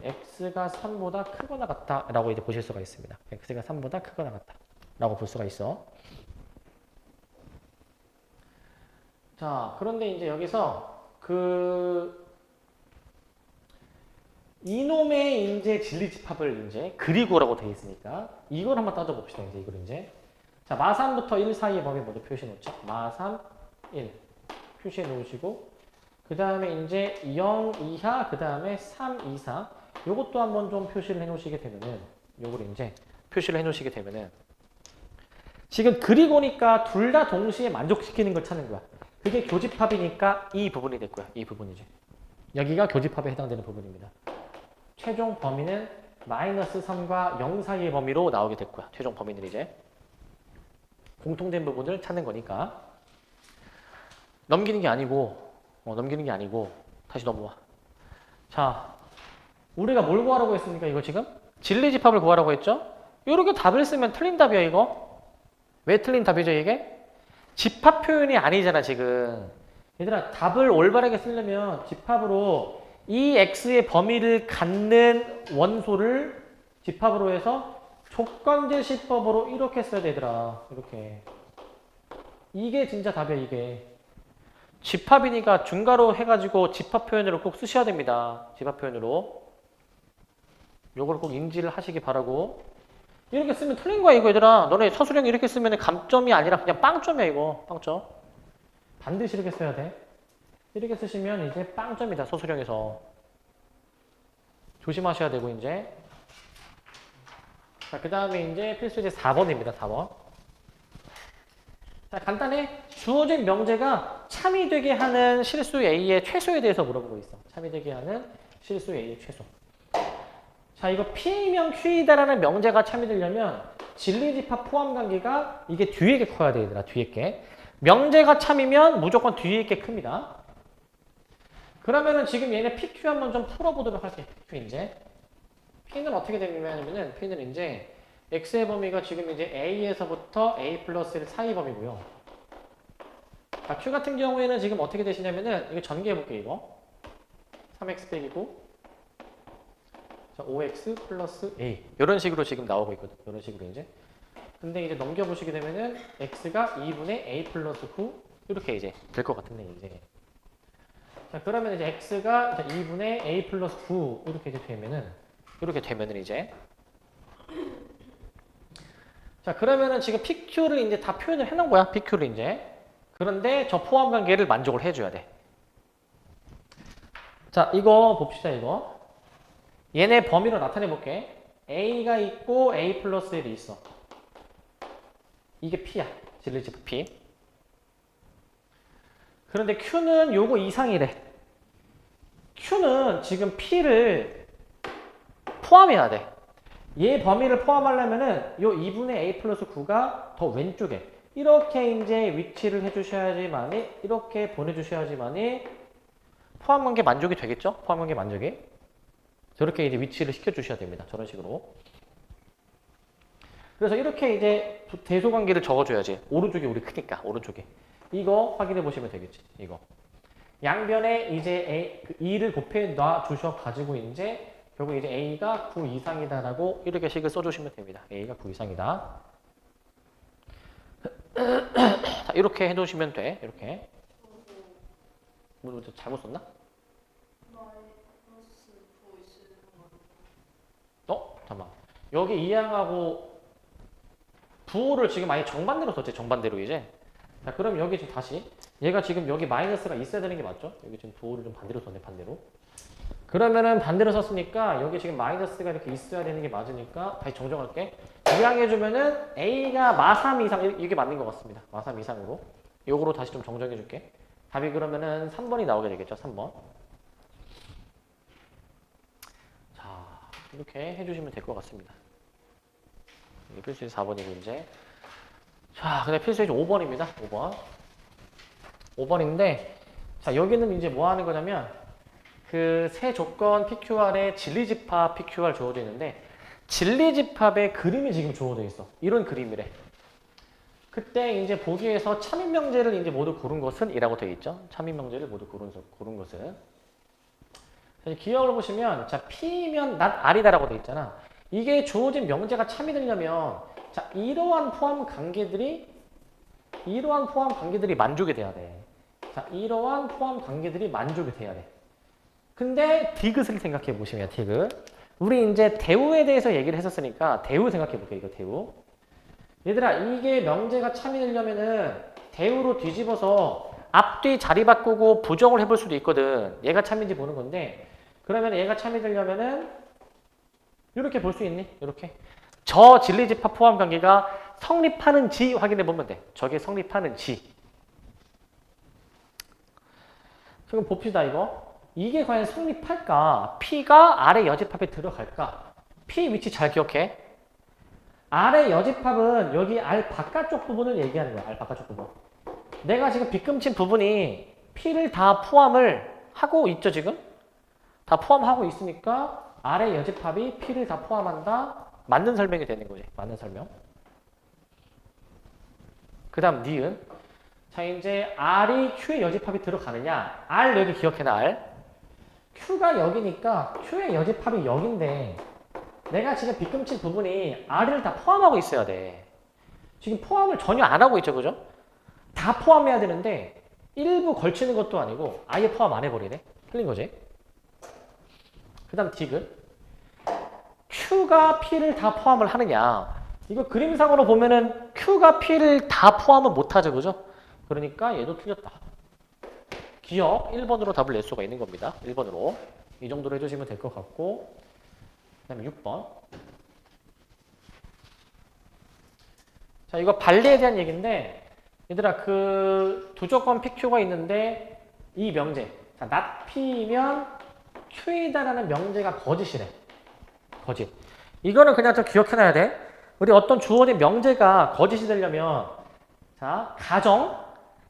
x가 3보다 크거나 같다라고 이제 보실 수가 있습니다. x가 3보다 크거나 같다라고 볼 수가 있어. 자, 그런데 이제 여기서 이놈의 이제 진리집합을 이제 그리고라고 되어 있으니까 이걸 한번 따져봅시다. 이제 이걸 이제. 자, 마3부터 1 사이의 범위 먼저 표시해 놓자. 마3, 1 표시해 놓으시고, 그 다음에 이제 0 이하, 그 다음에 3 이상. 요것도 한번 좀 표시를 해 놓으시게 되면은, 요걸 이제 표시를 해 놓으시게 되면은, 지금 그리고니까 둘 다 동시에 만족시키는 걸 찾는 거야. 그게 교집합이니까 이 부분이 될 거야. 이 부분이지. 여기가 교집합에 해당되는 부분입니다. 최종 범위는 마이너스 3과 0 사이의 범위로 나오게 될 거야. 최종 범위는 이제 공통된 부분을 찾는 거니까. 넘기는 게 아니고 다시 넘어와. 자, 우리가 뭘 구하라고 했습니까? 이거 지금 진리집합을 구하라고 했죠? 이렇게 답을 쓰면 틀린 답이야 이거. 왜 틀린 답이죠 이게? 집합 표현이 아니잖아 지금. 얘들아 답을 올바르게 쓰려면 집합으로 이 x의 범위를 갖는 원소를 집합으로 해서 조건제시법으로 이렇게 써야 되더라. 이렇게. 이게 진짜 답이야 이게. 집합이니까 중괄호 해가지고 집합 표현으로 꼭 쓰셔야 됩니다. 집합 표현으로. 요걸 꼭 인지를 하시기 바라고. 이렇게 쓰면 틀린 거야 이거 얘들아. 너네 서술형 이렇게 쓰면 감점이 아니라 그냥 빵점이야 이거. 빵점. 반드시 이렇게 써야 돼. 이렇게 쓰시면 이제 빵점이다 서술형에서. 조심하셔야 되고 이제. 자, 그 다음에 이제 필수제 4번입니다. 4번. 자, 간단해. 주어진 명제가 참이 되게 하는 실수 A의 최소에 대해서 물어보고 있어. 참이 되게 하는 실수 A의 최소. 자, 이거 P이면 Q이다라는 명제가 참이 되려면 진리집합 포함관계가 이게 뒤에 게 커야 돼, 얘들아. 뒤에 게. 명제가 참이면 무조건 뒤에 게 큽니다. 그러면은 지금 얘네 PQ 한번 좀 풀어보도록 할게. PQ 이제. P는 어떻게 되냐면은 P는 이제 X의 범위가 지금 이제 A에서부터 A 플러스 1 사이 범위고요. 자, Q 같은 경우에는 지금 어떻게 되시냐면은 이거 전개해볼게요, 이거. 3x 빼기고. 자, 5x 플러스 A. 이런 식으로 지금 나오고 있거든. 이런 식으로 이제. 근데 이제 넘겨보시게 되면은 x가 2분의 A 플러스 9 이렇게 이제 될 것 같은데 이제. 자, 그러면 이제 x가 2분의 A 플러스 9 이렇게 이제 되면은 이제. 자, 그러면은 지금 PQ를 이제 다 표현을 해놓은 거야. PQ를 이제. 그런데 저 포함 관계를 만족을 해줘야 돼. 자, 이거 봅시다, 이거. 얘네 범위로 나타내 볼게. A가 있고 A 플러스 1이 있어. 이게 P야. 진리집 P. 그런데 Q는 요거 이상이래. Q는 지금 P를 포함해야 돼. 얘 범위를 포함하려면은 요 2분의 A 플러스 9가 더 왼쪽에 이렇게 이제 위치를 해주셔야지만이 이렇게 보내주셔야지만이 포함관계 만족이 되겠죠? 포함관계 만족이. 저렇게 이제 위치를 시켜주셔야 됩니다. 저런 식으로. 그래서 이렇게 이제 대소관계를 적어줘야지. 오른쪽이 우리 크니까 오른쪽에. 이거 확인해 보시면 되겠지. 이거. 양변에 이제 2를 곱해 놔 주셔 가지고 이제 결국 이제 A가 9 이상이다라고 이렇게 식을 써주시면 됩니다. A가 9 이상이다. 자, 이렇게 해두시면 돼. 이렇게. 뭐 잘못 썼나? 잠깐만. 여기 이항하고 부호를 지금 아예 정반대로 썼지. 정반대로 이제. 자, 그럼 여기 지금 다시 얘가 지금 여기 마이너스가 있어야 되는 게 맞죠? 여기 지금 부호를 좀 반대로 썼네. 반대로. 그러면은 반대로 썼으니까 여기 지금 마이너스가 이렇게 있어야 되는 게 맞으니까 다시 정정할게. 이항해주면은 A가 마3 이상 이게 맞는 것 같습니다. 마3 이상으로. 요거로 다시 좀 정정해줄게. 답이 그러면은 3번이 나오게 되겠죠. 3번. 자, 이렇게 해주시면 될 것 같습니다. 이게 필수의 4번이고 이제. 자, 근데 필수의 5번입니다. 5번. 5번인데, 자, 여기는 이제 뭐 하는 거냐면, 그 세 조건 PQR에 진리집합 PQR 주어져 있는데, 진리집합의 그림이 지금 주어져 있어. 이런 그림이래. 그때 이제 보기에서 참인명제를 이제 모두 고른 것은 이라고 되어 있죠. 참인명제를 모두 고른 것은. 기억을 보시면, 자, P면 not R이다라고 되어 있잖아. 이게 주어진 명제가 참이 되려면, 자, 이러한 포함 관계들이 만족이 돼야 돼. 자, 이러한 포함 관계들이 만족이 돼야 돼. 근데 디귿을 생각해 보시면 디귿. 우리 이제 대우에 대해서 얘기를 했었으니까 대우 생각해 볼게요. 이거 대우. 얘들아, 이게 명제가 참이 되려면은 대우로 뒤집어서 앞뒤 자리 바꾸고 부정을 해볼 수도 있거든. 얘가 참인지 보는 건데, 그러면 얘가 참이 되려면은 이렇게 볼 수 있니? 이렇게. 저 진리집합 포함 관계가 성립하는지 확인해 보면 돼. 저게 성립하는지. 지금 봅시다, 이거. 이게 과연 성립할까? P가 아래 여집합에 들어갈까? P 위치 잘 기억해. 아래 여집합은 여기 R 바깥쪽 부분을 얘기하는 거야. R 바깥쪽 부분. 내가 지금 빗금친 부분이 P를 다 포함을 하고 있죠, 지금? 다 포함하고 있으니까 아래 여집합이 P를 다 포함한다. 맞는 설명이 되는 거지. 맞는 설명. 그 다음 니은. 자, 이제 R이 Q의 여집합이 들어가느냐. R 여기 기억해놔. R. Q가 여기니까 Q의 여집합이 여긴데 내가 지금 빗금친 부분이 R을 다 포함하고 있어야 돼. 지금 포함을 전혀 안 하고 있죠. 그죠? 다 포함해야 되는데 일부 걸치는 것도 아니고 아예 포함 안 해버리네. 틀린 거지. 그 다음 디귿. Q가 P를 다 포함을 하느냐. 이거 그림상으로 보면은 Q가 P를 다 포함은 못하죠. 그죠? 그러니까 얘도 틀렸다. 기억 1번으로 답을 낼 수가 있는 겁니다. 1번으로. 이 정도로 해주시면 될 것 같고, 그 다음에 6번. 자, 이거 발리에 대한 얘기인데, 얘들아, 그 두 조건 PQ가 있는데, 이 명제. 자, not P면 Q이다라는 명제가 거짓이래. 거짓. 이거는 그냥 좀 기억해놔야 돼. 우리 어떤 주어진 명제가 거짓이 되려면, 자,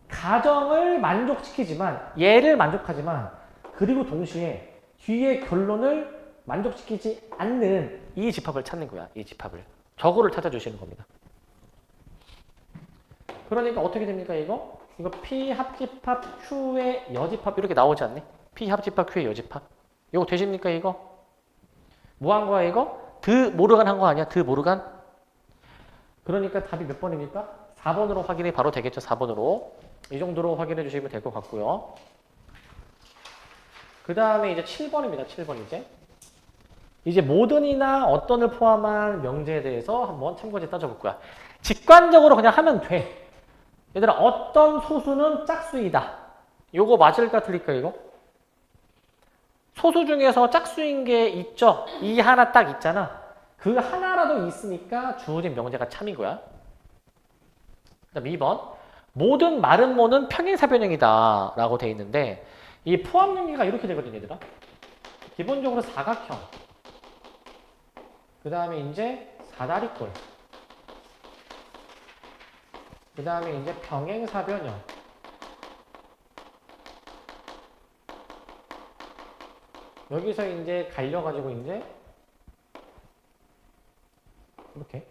가정을 만족시키지만, 얘를 만족하지만, 그리고 동시에 뒤에 결론을 만족시키지 않는 이 집합을 찾는 거야. 이 집합을. 저거를 찾아주시는 겁니다. 그러니까 어떻게 됩니까, 이거? 이거 P 합집합 Q의 여집합 이렇게 나오지 않니? P 합집합 Q의 여집합. 이거 되십니까, 이거? 뭐 한 거야, 이거? 드 모르간 한 거 아니야? 드 모르간? 그러니까 답이 몇 번입니까? 4번으로 확인이 바로 되겠죠, 4번으로. 이 정도로 확인해 주시면 될 것 같고요. 그 다음에 이제 7번입니다. 7번 이제 모든이나 어떤을 포함한 명제에 대해서 한번 참고제 따져볼 거야. 직관적으로 그냥 하면 돼. 얘들아, 어떤 소수는 짝수이다. 요거 맞을까 틀릴까 이거? 소수 중에서 짝수인 게 있죠. 이 하나 딱 있잖아. 그 하나라도 있으니까 주어진 명제가 참인 거야. 그다음 2번. 모든 마름모는 평행사변형이다 라고 돼 있는데 이 포함연계가 이렇게 되거든 얘들아. 기본적으로 사각형. 그 다음에 이제 사다리꼴. 그 다음에 이제 평행사변형. 여기서 이제 갈려가지고 이제 이렇게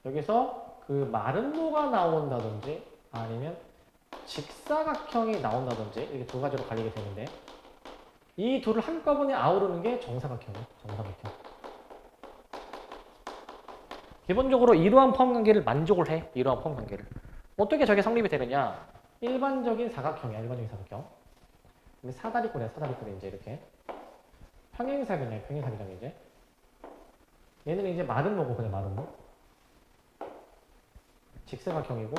여기서 그 마름모가 나온다든지 아니면 직사각형이 나온다든지 이렇게 두 가지로 갈리게 되는데 이 둘을 한꺼번에 아우르는 게 정사각형이에요. 정사각형. 기본적으로 이러한 포함관계를 만족을 해. 이러한 포함관계를. 어떻게 저게 성립이 되느냐. 일반적인 사각형이야. 일반적인 사각형. 근데 사다리꼴이야. 사다리꼴이 이제 이렇게. 평행사변이야. 평행사변이 이제. 얘는 이제 마름모고 그냥 마름모. 직사각형이고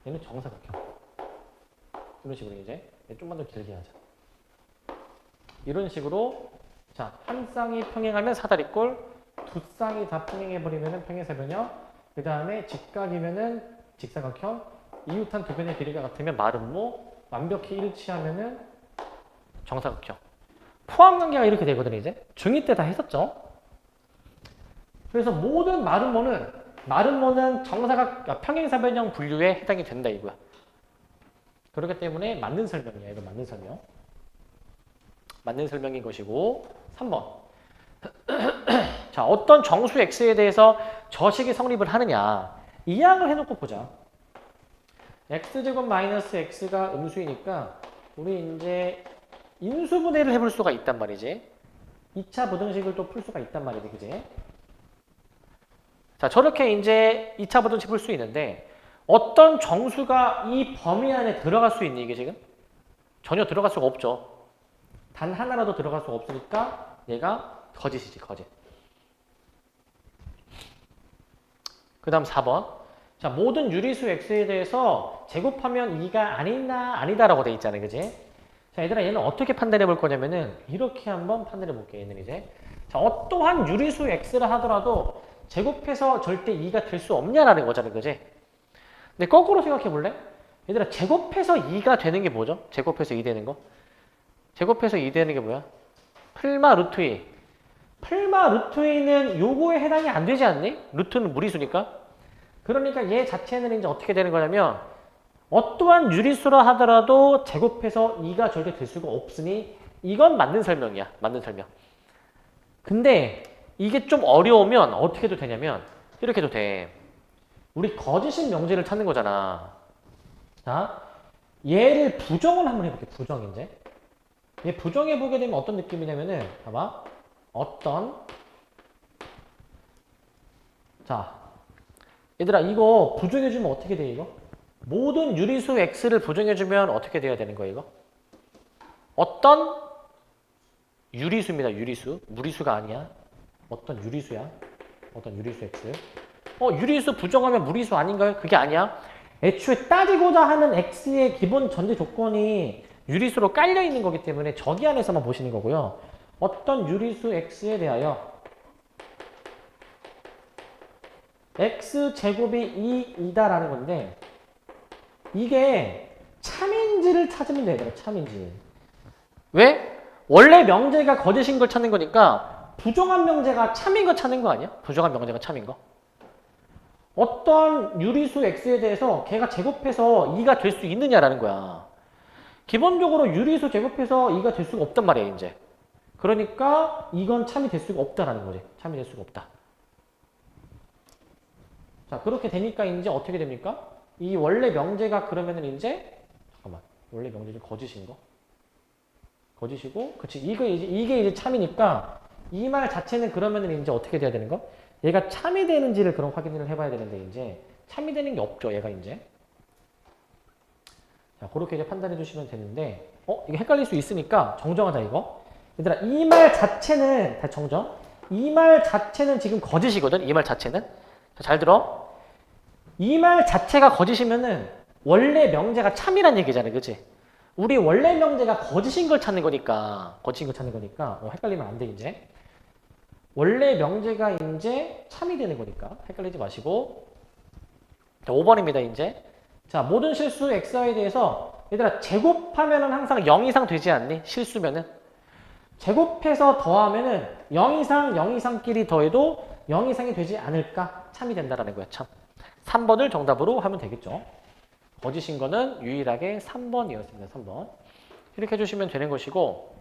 얘는 정사각형. 이런 식으로 이제 좀만 더 길게 하자. 이런 식으로 자, 한 쌍이 평행하면 사다리꼴, 두 쌍이 다 평행해버리면 평행사변형, 그 다음에 직각이면은 직사각형, 이웃한 두 변의 길이가 같으면 마름모, 완벽히 일치하면은 정사각형. 포함관계가 이렇게 되거든요. 이제 중2 때 다 했었죠. 그래서 모든 마름모는 평행사변형 분류에 해당이 된다 이거야. 그렇기 때문에 맞는 설명이야. 이거 맞는 설명. 맞는 설명인 것이고 3번. 자, 어떤 정수 x에 대해서 저식이 성립을 하느냐. 이항을 해놓고 보자. x제곱 마이너스 x가 음수이니까 우리 이제 인수분해를 해볼 수가 있단 말이지. 2차 부등식을 또 풀 수가 있단 말이지. 그지? 자, 저렇게 이제 2차 부등식 풀 수 있는데 어떤 정수가 이 범위 안에 들어갈 수 있니? 이게 지금? 전혀 들어갈 수가 없죠. 단 하나라도 들어갈 수가 없으니까 얘가 거짓이지, 거짓. 그 다음 4번. 자, 모든 유리수 x에 대해서 제곱하면 2가 아니다라고 돼 있잖아요. 그지? 자, 얘들아, 얘는 어떻게 판단해 볼 거냐면은 이렇게 한번 판단해 볼게요. 얘는 이제. 자, 어떠한 유리수 x를 하더라도 제곱해서 절대 2가 될 수 없냐라는 거잖아요. 그지? 근데 거꾸로 생각해 볼래? 얘들아, 제곱해서 2가 되는 게 뭐죠? 제곱해서 2 되는 거? 제곱해서 2 되는 게 뭐야? 풀마 루트 2. 풀마 루트 2는 요거에 해당이 안 되지 않니? 루트는 무리수니까. 그러니까 얘 자체는 이제 어떻게 되는 거냐면 어떠한 유리수라 하더라도 제곱해서 2가 절대 될 수가 없으니 이건 맞는 설명이야. 맞는 설명. 근데 이게 좀 어려우면 어떻게 해도 되냐면 이렇게 해도 돼. 우리 거짓인 명제를 찾는 거잖아. 자, 얘를 부정을 한번 해볼게. 부정 이제. 얘 부정해보게 되면 어떤 느낌이냐면은 봐봐. 자, 얘들아 이거 부정해주면 어떻게 돼 이거? 모든 유리수 x를 부정해주면 어떻게 돼야 되는 거야 이거? 어떤 유리수입니다. 유리수. 무리수가 아니야. 어떤 유리수야. 어떤 유리수 x. 유리수 부정하면 무리수 아닌가요? 그게 아니야. 애초에 따지고자 하는 x의 기본 전제 조건이 유리수로 깔려 있는 거기 때문에 저기 안에서만 보시는 거고요. 어떤 유리수 x에 대하여 x제곱이 2이다라는 건데 이게 참인지를 찾으면 돼요. 참인지. 왜? 원래 명제가 거짓인 걸 찾는 거니까 부정한 명제가 참인 거 찾는 거 아니야? 부정한 명제가 참인 거. 어떤 유리수 x에 대해서 걔가 제곱해서 2가 될 수 있느냐라는 거야. 기본적으로 유리수 제곱해서 2가 될 수가 없단 말이야, 이제. 그러니까 이건 참이 될 수가 없다라는 거지. 참이 될 수가 없다. 자, 그렇게 되니까 이제 어떻게 됩니까? 이 원래 명제가 그러면은 이제 잠깐만. 원래 명제는 거짓인 거. 거짓이고, 그치. 이게 이제 참이니까 이 말 자체는 그러면은 이제 어떻게 돼야 되는 거? 얘가 참이 되는지를 그럼 확인을 해봐야 되는데 이제 참이 되는 게 없죠. 얘가 이제. 자, 그렇게 이제 판단해 주시면 되는데 이거 헷갈릴 수 있으니까 정정하자 이거. 얘들아, 이 말 자체는 다 정정. 이 말 자체는 지금 거짓이거든. 이 말 자체는. 자, 잘 들어. 이 말 자체가 거짓이면은 원래 명제가 참이란 얘기잖아. 그치? 우리 원래 명제가 거짓인 걸 찾는 거니까 헷갈리면 안 돼 이제. 원래 명제가 이제 참이 되는 거니까 헷갈리지 마시고. 자, 5번입니다 이제. 자, 모든 실수 xy에 대해서 얘들아 제곱하면은 항상 0 이상 되지 않니? 실수면은. 제곱해서 더하면은 0 이상 0 이상끼리 더해도 0 이상이 되지 않을까? 참이 된다라는 거야 참. 3번을 정답으로 하면 되겠죠. 거짓인 거는 유일하게 3번이었습니다. 3번. 이렇게 해주시면 되는 것이고,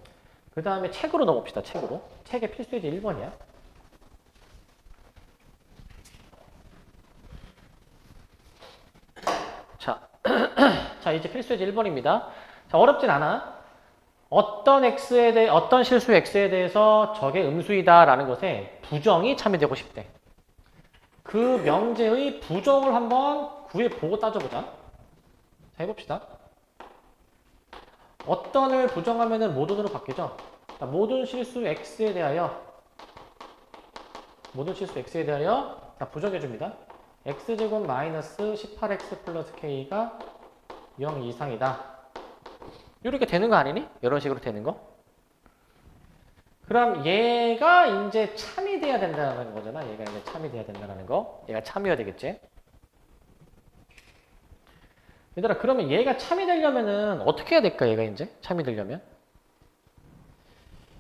그 다음에 책으로 넘어봅시다. 책으로. 책의 필수예제 1번이야. 자, 자 이제 필수예제 1번입니다. 자, 어렵진 않아. 어떤 실수 x에 대해서 저게 음수이다라는 것에 부정이 참여되고 싶대. 그 명제의 부정을 한번 구해보고 따져보자. 자, 해봅시다. 어떤을 부정하면은 모든으로 바뀌죠. 자, 모든 실수 x에 대하여 자, 부정해줍니다. x제곱 마이너스 18x 플러스 k가 0 이상이다. 이렇게 되는 거 아니니? 이런 식으로 되는 거? 그럼 얘가 이제 참이 돼야 된다는 거잖아. 얘가 이제 참이 돼야 된다는 거. 얘가 참이어야 되겠지? 얘들아, 그러면 얘가 참이 되려면은 어떻게 해야 될까? 얘가 이제 참이 되려면?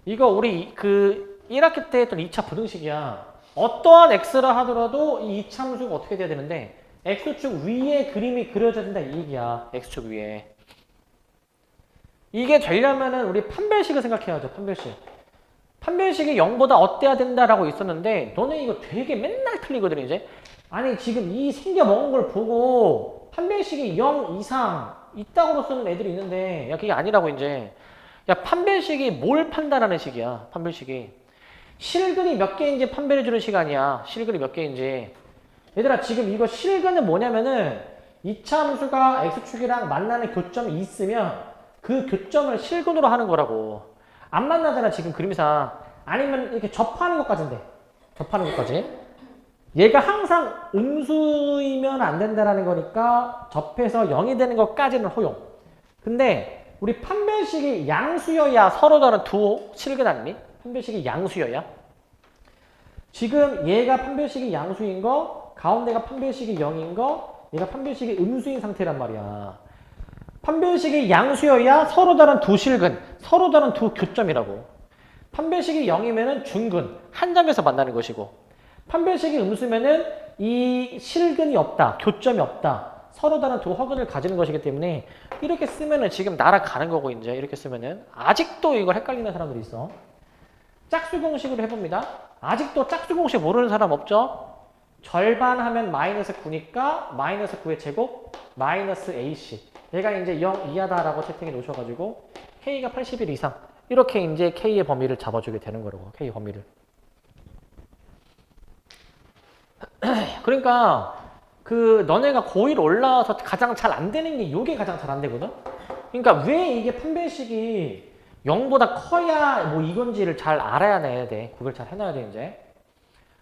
이거 우리 그 1학기 때 했던 2차 부등식이야. 어떠한 x라 하더라도 이 이참수가 어떻게 돼야 되는데 x축 위에 그림이 그려져야 된다 이 얘기야. x축 위에. 이게 되려면은 우리 판별식을 생각해야죠. 판별식이 0보다 어때야 된다라고 있었는데 너네 이거 되게 맨날 틀리거든 이제. 아니 지금 이 생겨먹은 걸 보고 판별식이 0 이상 있다고 쓰는 애들이 있는데 야 그게 아니라고 이제. 야 판별식이 뭘 판단하는 식이야. 판별식이. 실근이 몇 개인지 판별해주는 시간이야. 실근이 몇 개인지. 얘들아 지금 이거 실근은 뭐냐면은 이차함수가 x축이랑 만나는 교점이 있으면 그 교점을 실근으로 하는 거라고. 안 만나잖아 지금 그림상. 아니면 이렇게 접하는 것까지인데. 접하는 것까지. 얘가 항상 음수이면 안 된다라는 거니까 접해서 0이 되는 것까지는 허용. 근데 우리 판별식이 양수여야 서로 다른 두 실근 아니니? 판별식이 양수여야. 지금 얘가 판별식이 양수인 거, 가운데가 판별식이 0인 거, 얘가 판별식이 음수인 상태란 말이야. 판별식이 양수여야 서로 다른 두 실근, 서로 다른 두 교점이라고. 판별식이 0이면은 중근, 한 점에서 만나는 것이고, 판별식이 음수면은 이 실근이 없다, 교점이 없다, 서로 다른 두 허근을 가지는 것이기 때문에 이렇게 쓰면은 지금 날아가는 거고 이제 이렇게 쓰면은 아직도 이걸 헷갈리는 사람들이 있어. 짝수 공식으로 해봅니다. 아직도 짝수 공식 모르는 사람 없죠? 절반 하면 마이너스 9니까 마이너스 9의 제곱 마이너스 AC. 얘가 이제 0 이하다라고 채팅해 놓으셔가지고 K가 81 이상. 이렇게 이제 K의 범위를 잡아주게 되는 거라고. K 범위를. 그러니까 그 너네가 고1 올라와서 가장 잘 안 되는 게 요게 가장 잘 안 되거든? 그러니까 왜 이게 판별식이 0보다 커야 뭐 이건지를 잘 알아야 돼. 그걸 잘 해놔야 돼 이제.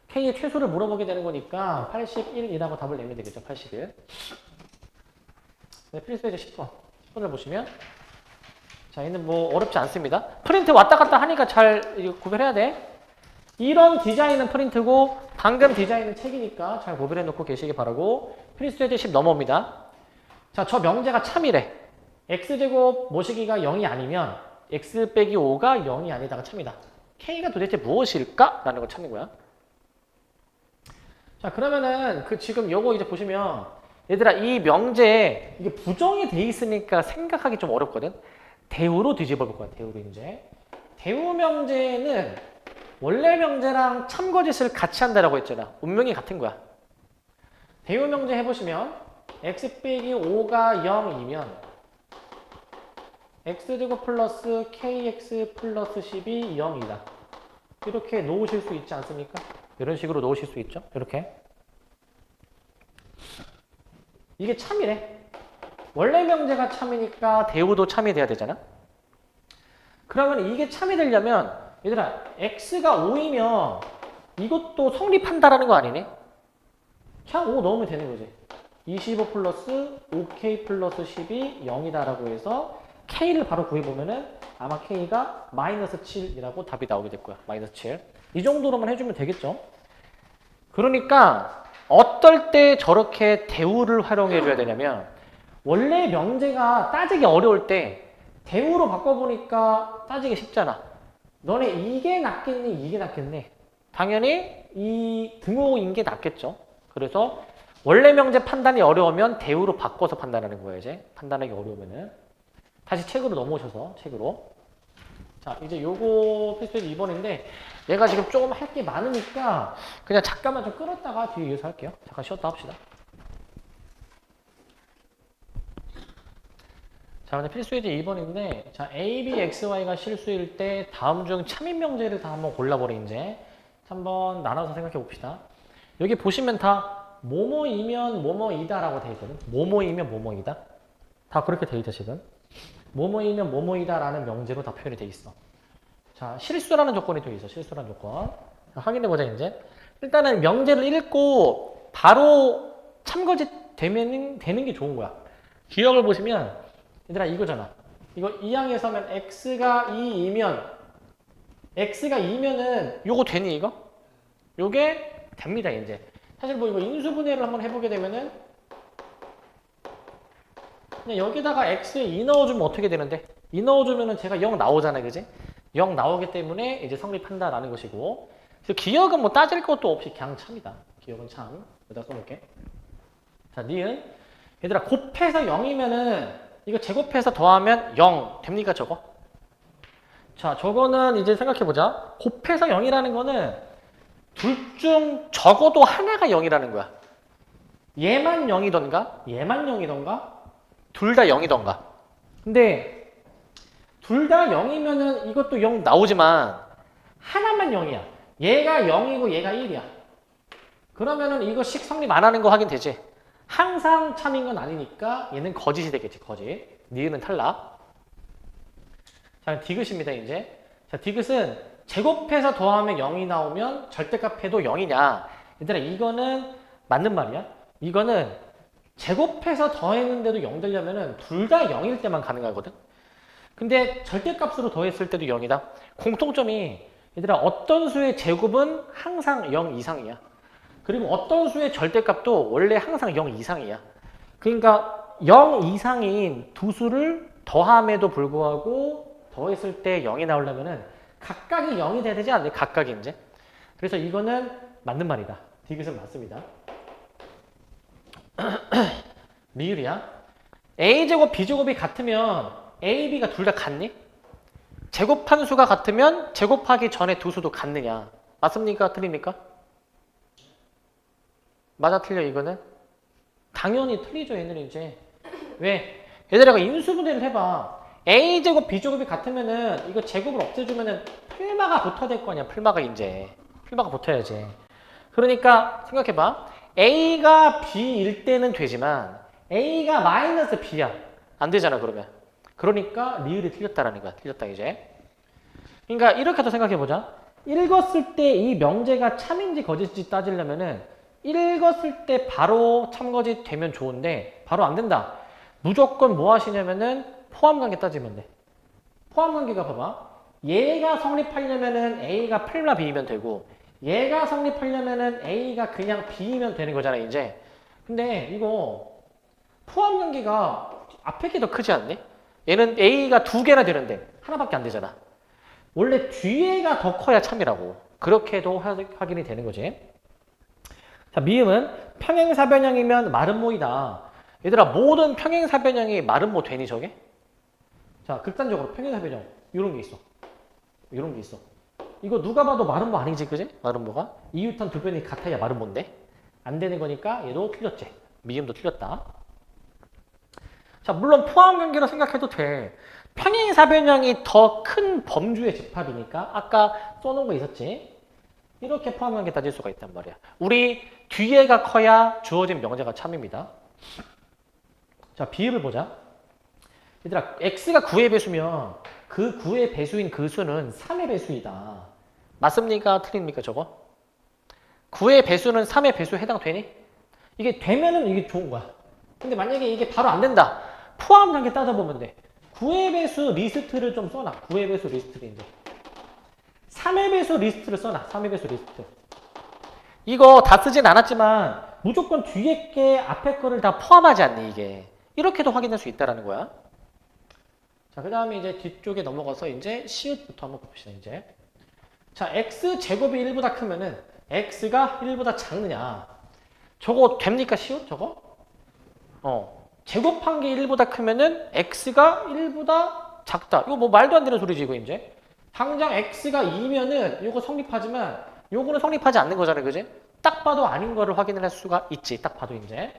K의 최소를 물어보게 되는 거니까 81이라고 답을 내면 되겠죠. 81. 네, 필수예제 10번. 10번을 보시면 자, 얘는 뭐 어렵지 않습니다. 프린트 왔다 갔다 하니까 잘 구별해야 돼. 이런 디자인은 프린트고 방금 디자인은 책이니까 잘 구별해 놓고 계시기 바라고. 필수예제 10 넘어옵니다. 자, 저 명제가 참이래. x제곱 모시기가 0이 아니면 x 빼기 5가 0이 아니다가 참이다. k가 도대체 무엇일까? 라는 걸 찾는 거야. 자, 그러면은 그 지금 요거 이제 보시면 얘들아 이 명제에 이게 부정이 돼 있으니까 생각하기 좀 어렵거든. 대우로 뒤집어 볼 거야. 대우로 이제. 대우 명제는 원래 명제랑 참거짓을 같이 한다라고 했잖아. 운명이 같은 거야. 대우 명제 해보시면 x 빼기 5가 0이면 x제곱 플러스 kx 플러스 10이 0이다. 이렇게 놓으실 수 있지 않습니까? 이런 식으로 놓으실 수 있죠? 이렇게. 이게 참이래. 원래 명제가 참이니까 대우도 참이 돼야 되잖아? 그러면 이게 참이 되려면 얘들아 x가 5이면 이것도 성립한다라는 거 아니네? 그냥 5 넣으면 되는 거지. 25 플러스 5k 플러스 10이 0이다라고 해서 K를 바로 구해보면은 아마 K가 마이너스 7이라고 답이 나오게 될 거야. 마이너스 7. 이 정도로만 해주면 되겠죠? 그러니까 어떨 때 저렇게 대우를 활용해 줘야 되냐면 원래 명제가 따지기 어려울 때 대우로 바꿔보니까 따지기 쉽잖아. 너네 이게 낫겠니? 이게 낫겠니? 당연히 이 등호인 게 낫겠죠. 그래서 원래 명제 판단이 어려우면 대우로 바꿔서 판단하는 거예요. 이제 판단하기 어려우면은 다시 책으로 넘어오셔서 책으로. 자, 이제 요거 필수예제 2번인데 얘가 지금 조금 할 게 많으니까 그냥 잠깐만 좀 끌었다가 뒤에 이어서 할게요. 잠깐 쉬었다 합시다. 자, 근데 필수예제 2번인데 자, A, B, X, Y가 실수일 때 다음 중 참인 명제를 다 한번 골라버려 이제. 한번 나눠서 생각해 봅시다. 여기 보시면 다 뭐뭐이면 뭐뭐이다라고 돼 있거든. 뭐뭐이면 뭐뭐이다. 다 그렇게 돼 있죠, 지금. 뭐뭐이면 뭐뭐이다라는 명제로 다 표현이 돼 있어. 자, 실수라는 조건이 또 있어. 실수라는 조건. 자, 확인해 보자 이제. 일단은 명제를 읽고 바로 참거짓 되는 게 좋은 거야. 기억을 보시면 얘들아 이거잖아. 이거 2항에서면 x가 2이면은 요거 되니 이거? 요게 됩니다 이제. 사실 뭐 이거 인수분해를 한번 해보게 되면은 그냥 여기다가 x에 2 넣어주면 어떻게 되는데? 2 넣어주면은 제가 0 나오잖아요, 그지? 0 나오기 때문에 이제 성립한다라는 것이고. 그래서 기억은 뭐 따질 것도 없이 그냥 참이다. 기억은 참. 여기다 써놓을게. 자, 니은. 얘들아 곱해서 0이면은 이거 제곱해서 더하면 0 됩니까 저거? 자, 저거는 이제 생각해보자. 곱해서 0이라는 거는 둘 중 적어도 하나가 0이라는 거야. 얘만 0이던가 얘만 0이던가 둘 다 0이던가. 근데 둘 다 0이면은 이것도 0 나오지만 하나만 0이야. 얘가 0이고 얘가 1이야. 그러면은 이거 식 성립 안 하는 거 확인되지? 항상 참인 건 아니니까 얘는 거짓이 되겠지, 거짓. 니은은 탈락. 자, 디귿입니다, 이제. 자, 디귿은 제곱해서 더하면 0이 나오면 절대값 해도 0이냐. 얘들아, 이거는 맞는 말이야. 이거는 제곱해서 더했는데도 0 되려면은 둘 다 0일 때만 가능하거든. 근데 절대값으로 더했을 때도 0이다. 공통점이 얘들아 어떤 수의 제곱은 항상 0 이상이야. 그리고 어떤 수의 절대값도 원래 항상 0 이상이야. 그러니까 0 이상인 두 수를 더함에도 불구하고 더했을 때 0이 나오려면은 각각이 0이 돼야 되지 않나요? 각각이 이제. 그래서 이거는 맞는 말이다. 디귿은 맞습니다. 리을이야. A제곱, B제곱이 같으면 A, B가 둘 다 같니? 제곱한 수가 같으면 제곱하기 전에 두 수도 같느냐? 맞습니까? 틀립니까? 맞아 틀려 이거는? 당연히 틀리죠 얘는 이제. 왜? 얘들아 인수분해를 해봐. A제곱, B제곱이 같으면은 이거 제곱을 없애주면은 풀마가 붙어야 될 거 아니야. 풀마가 이제. 풀마가 붙어야지. 그러니까 생각해봐. A가 B일 때는 되지만 A가 마이너스 B야. 안 되잖아 그러면. 그러니까 리을이 틀렸다라는 거야. 틀렸다 이제. 그러니까 이렇게도 생각해보자. 읽었을 때 이 명제가 참인지 거짓인지 따지려면은 읽었을 때 바로 참거짓 되면 좋은데 바로 안 된다. 무조건 뭐 하시냐면은 포함관계 따지면 돼. 포함관계가 봐봐. 얘가 성립하려면은 A가 풀마 B이면 되고 얘가 성립하려면은 A가 그냥 B이면 되는 거잖아 이제. 근데 이거 포함관계가 앞에 게 더 크지 않니? 얘는 A가 두 개나 되는데 하나밖에 안 되잖아. 원래 뒤에가 더 커야 참이라고. 그렇게도 확인이 되는 거지. 자, 미음은 평행사변형이면 마름모이다. 얘들아 모든 평행사변형이 마름모 되니 저게? 자, 극단적으로 평행사변형 이런 게 있어. 이런 게 있어. 이거 누가 봐도 마름모 아니지 그지? 마름모가? 이유탄 두 변이 같아야 마름모인데 안 되는 거니까 얘도 틀렸지. 미음도 틀렸다. 자, 물론 포함관계로 생각해도 돼. 평행사변형이 더 큰 범주의 집합이니까 아까 써놓은 거 있었지? 이렇게 포함관계 따질 수가 있단 말이야. 우리 뒤에가 커야 주어진 명제가 참입니다. 자, 비읍을 보자. 얘들아, x가 9의 배수면 그 9의 배수인 그 수는 3의 배수이다. 맞습니까? 틀립니까? 저거? 9의 배수는 3의 배수에 해당되니? 이게 되면은 이게 좋은 거야. 근데 만약에 이게 바로 안 된다. 포함관계 따져보면 돼. 9의 배수 리스트를 좀 써놔. 9의 배수 리스트를 이제. 3의 배수 리스트를 써놔. 3의 배수 리스트. 이거 다 쓰진 않았지만 무조건 뒤에 게 앞에 거를 다 포함하지 않니 이게. 이렇게도 확인할 수 있다라는 거야. 자, 그 다음에 이제 뒤쪽에 넘어가서 이제 시읒부터 한번 봅시다, 이제. 자, x 제곱이 1보다 크면은 x가 1보다 작느냐. 저거 됩니까, 시읒? 저거? 제곱한 게 1보다 크면은 x가 1보다 작다. 이거 뭐 말도 안 되는 소리지, 이거 이제. 당장 x가 2면은 이거 성립하지만 요거는 성립하지 않는 거잖아요, 그지? 딱 봐도 아닌 거를 확인을 할 수가 있지, 딱 봐도 이제.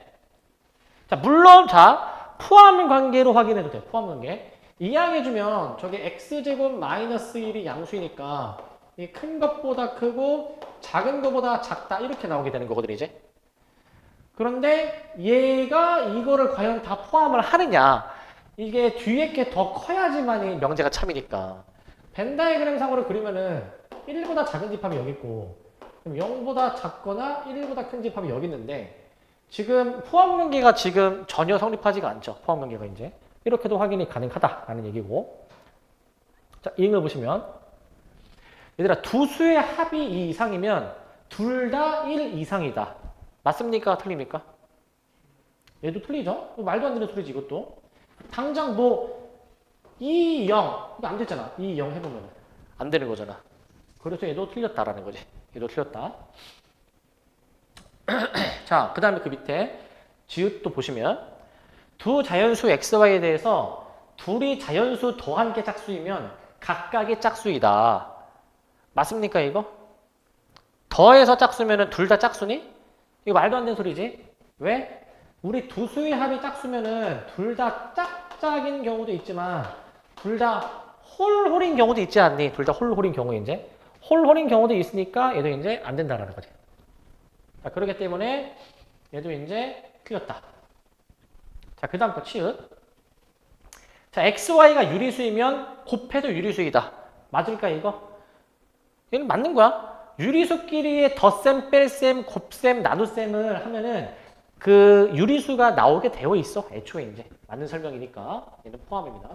자, 물론, 자, 포함 관계로 확인해도 돼, 포함 관계. 이항해주면 저게 x제곱 마이너스 1이 양수이니까 이 큰 것보다 크고 작은 것보다 작다 이렇게 나오게 되는 거거든 이제. 그런데 얘가 이거를 과연 다 포함을 하느냐. 이게 뒤에 게 더 커야지만 명제가 참이니까. 벤 다이그램 상으로 그리면은 1보다 작은 집합이 여기 있고 그럼 0보다 작거나 1보다 큰 집합이 여기 있는데 지금 포함 관계가 지금 전혀 성립하지가 않죠. 포함 관계가 이제. 이렇게도 확인이 가능하다라는 얘기고. 자, 이응을 보시면 얘들아 두 수의 합이 2 이상이면 둘 다 1 이상이다. 맞습니까? 틀립니까? 얘도 틀리죠? 말도 안 되는 소리지 이것도. 당장 뭐 2, 0 이거 안 됐잖아. 2, 0 해보면 안 되는 거잖아. 그래서 얘도 틀렸다라는 거지. 얘도 틀렸다. 자, 그 다음에 그 밑에 지읒도 보시면 두 자연수 xy에 대해서 둘이 자연수 더한 게 짝수이면 각각의 짝수이다. 맞습니까 이거? 더해서 짝수면은 둘 다 짝수니? 이거 말도 안 되는 소리지. 왜? 우리 두 수의 합이 짝수면은 둘 다 짝짝인 경우도 있지만 둘 다 홀홀인 경우도 있지 않니? 둘 다 홀홀인 경우 이제. 홀홀인 경우도 있으니까 얘도 이제 안 된다라는 거지. 자, 그렇기 때문에 얘도 이제 틀렸다. 자, 그 다음 거 치읓. 자, xy가 유리수이면 곱해도 유리수이다. 맞을까 이거? 얘는 맞는 거야. 유리수끼리의 덧셈, 뺄셈, 곱셈, 나눗셈을 하면은 그 유리수가 나오게 되어 있어. 애초에 이제. 맞는 설명이니까. 얘는 포함입니다.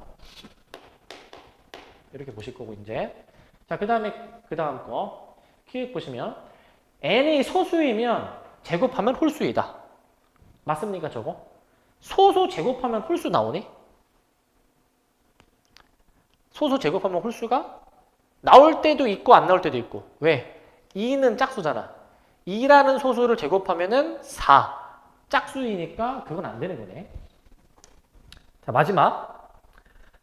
이렇게 보실 거고 이제. 자, 그 다음에 그 다음 거. 키읔 보시면 n이 소수이면 제곱하면 홀수이다. 맞습니까 저거? 소수 제곱하면 홀수 나오니? 소수 제곱하면 홀수가 나올 때도 있고 안 나올 때도 있고. 왜? 2는 짝수잖아. 2라는 소수를 제곱하면은 4. 짝수이니까 그건 안 되는 거네. 자, 마지막.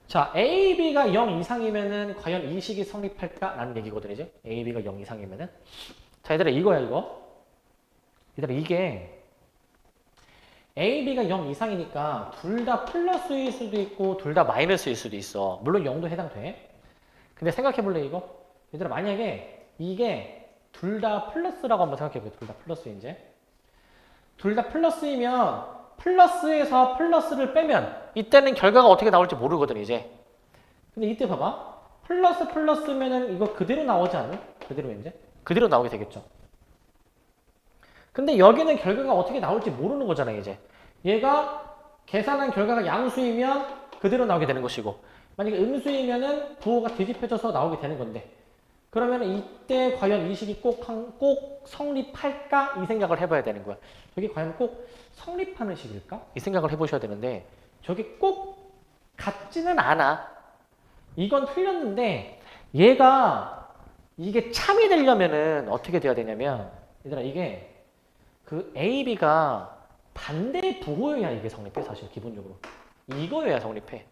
자, A, B가 0 이상이면은 과연 이 식이 성립할까? 라는 얘기거든, 이제. A, B가 0 이상이면은. 자, 얘들아, 이거야, 이거. 얘들아, 이게 A, B가 0 이상이니까 둘 다 플러스일 수도 있고 둘 다 마이너스일 수도 있어. 물론 0도 해당돼. 근데 생각해볼래 이거? 얘들아 만약에 이게 둘 다 플러스라고 한번 생각해볼게. 둘 다 플러스 이제. 둘 다 플러스이면 플러스에서 플러스를 빼면 이때는 결과가 어떻게 나올지 모르거든 이제. 근데 이때 봐봐. 플러스 플러스면은 이거 그대로 나오지 않나? 그대로 이제. 그대로 나오게 되겠죠. 근데 여기는 결과가 어떻게 나올지 모르는 거잖아 이제. 얘가 계산한 결과가 양수이면 그대로 나오게 되는 것이고 만약에 음수이면은 부호가 뒤집혀져서 나오게 되는 건데 그러면 이때 과연 이 식이 꼭 성립할까? 이 생각을 해봐야 되는 거야. 저게 과연 꼭 성립하는 식일까? 이 생각을 해보셔야 되는데 저게 꼭 같지는 않아. 이건 틀렸는데 얘가 이게 참이 되려면은 어떻게 돼야 되냐면 얘들아 이게 그 A, B가 반대 부호여야 이게 성립해 사실 기본적으로. 이거여야 성립해.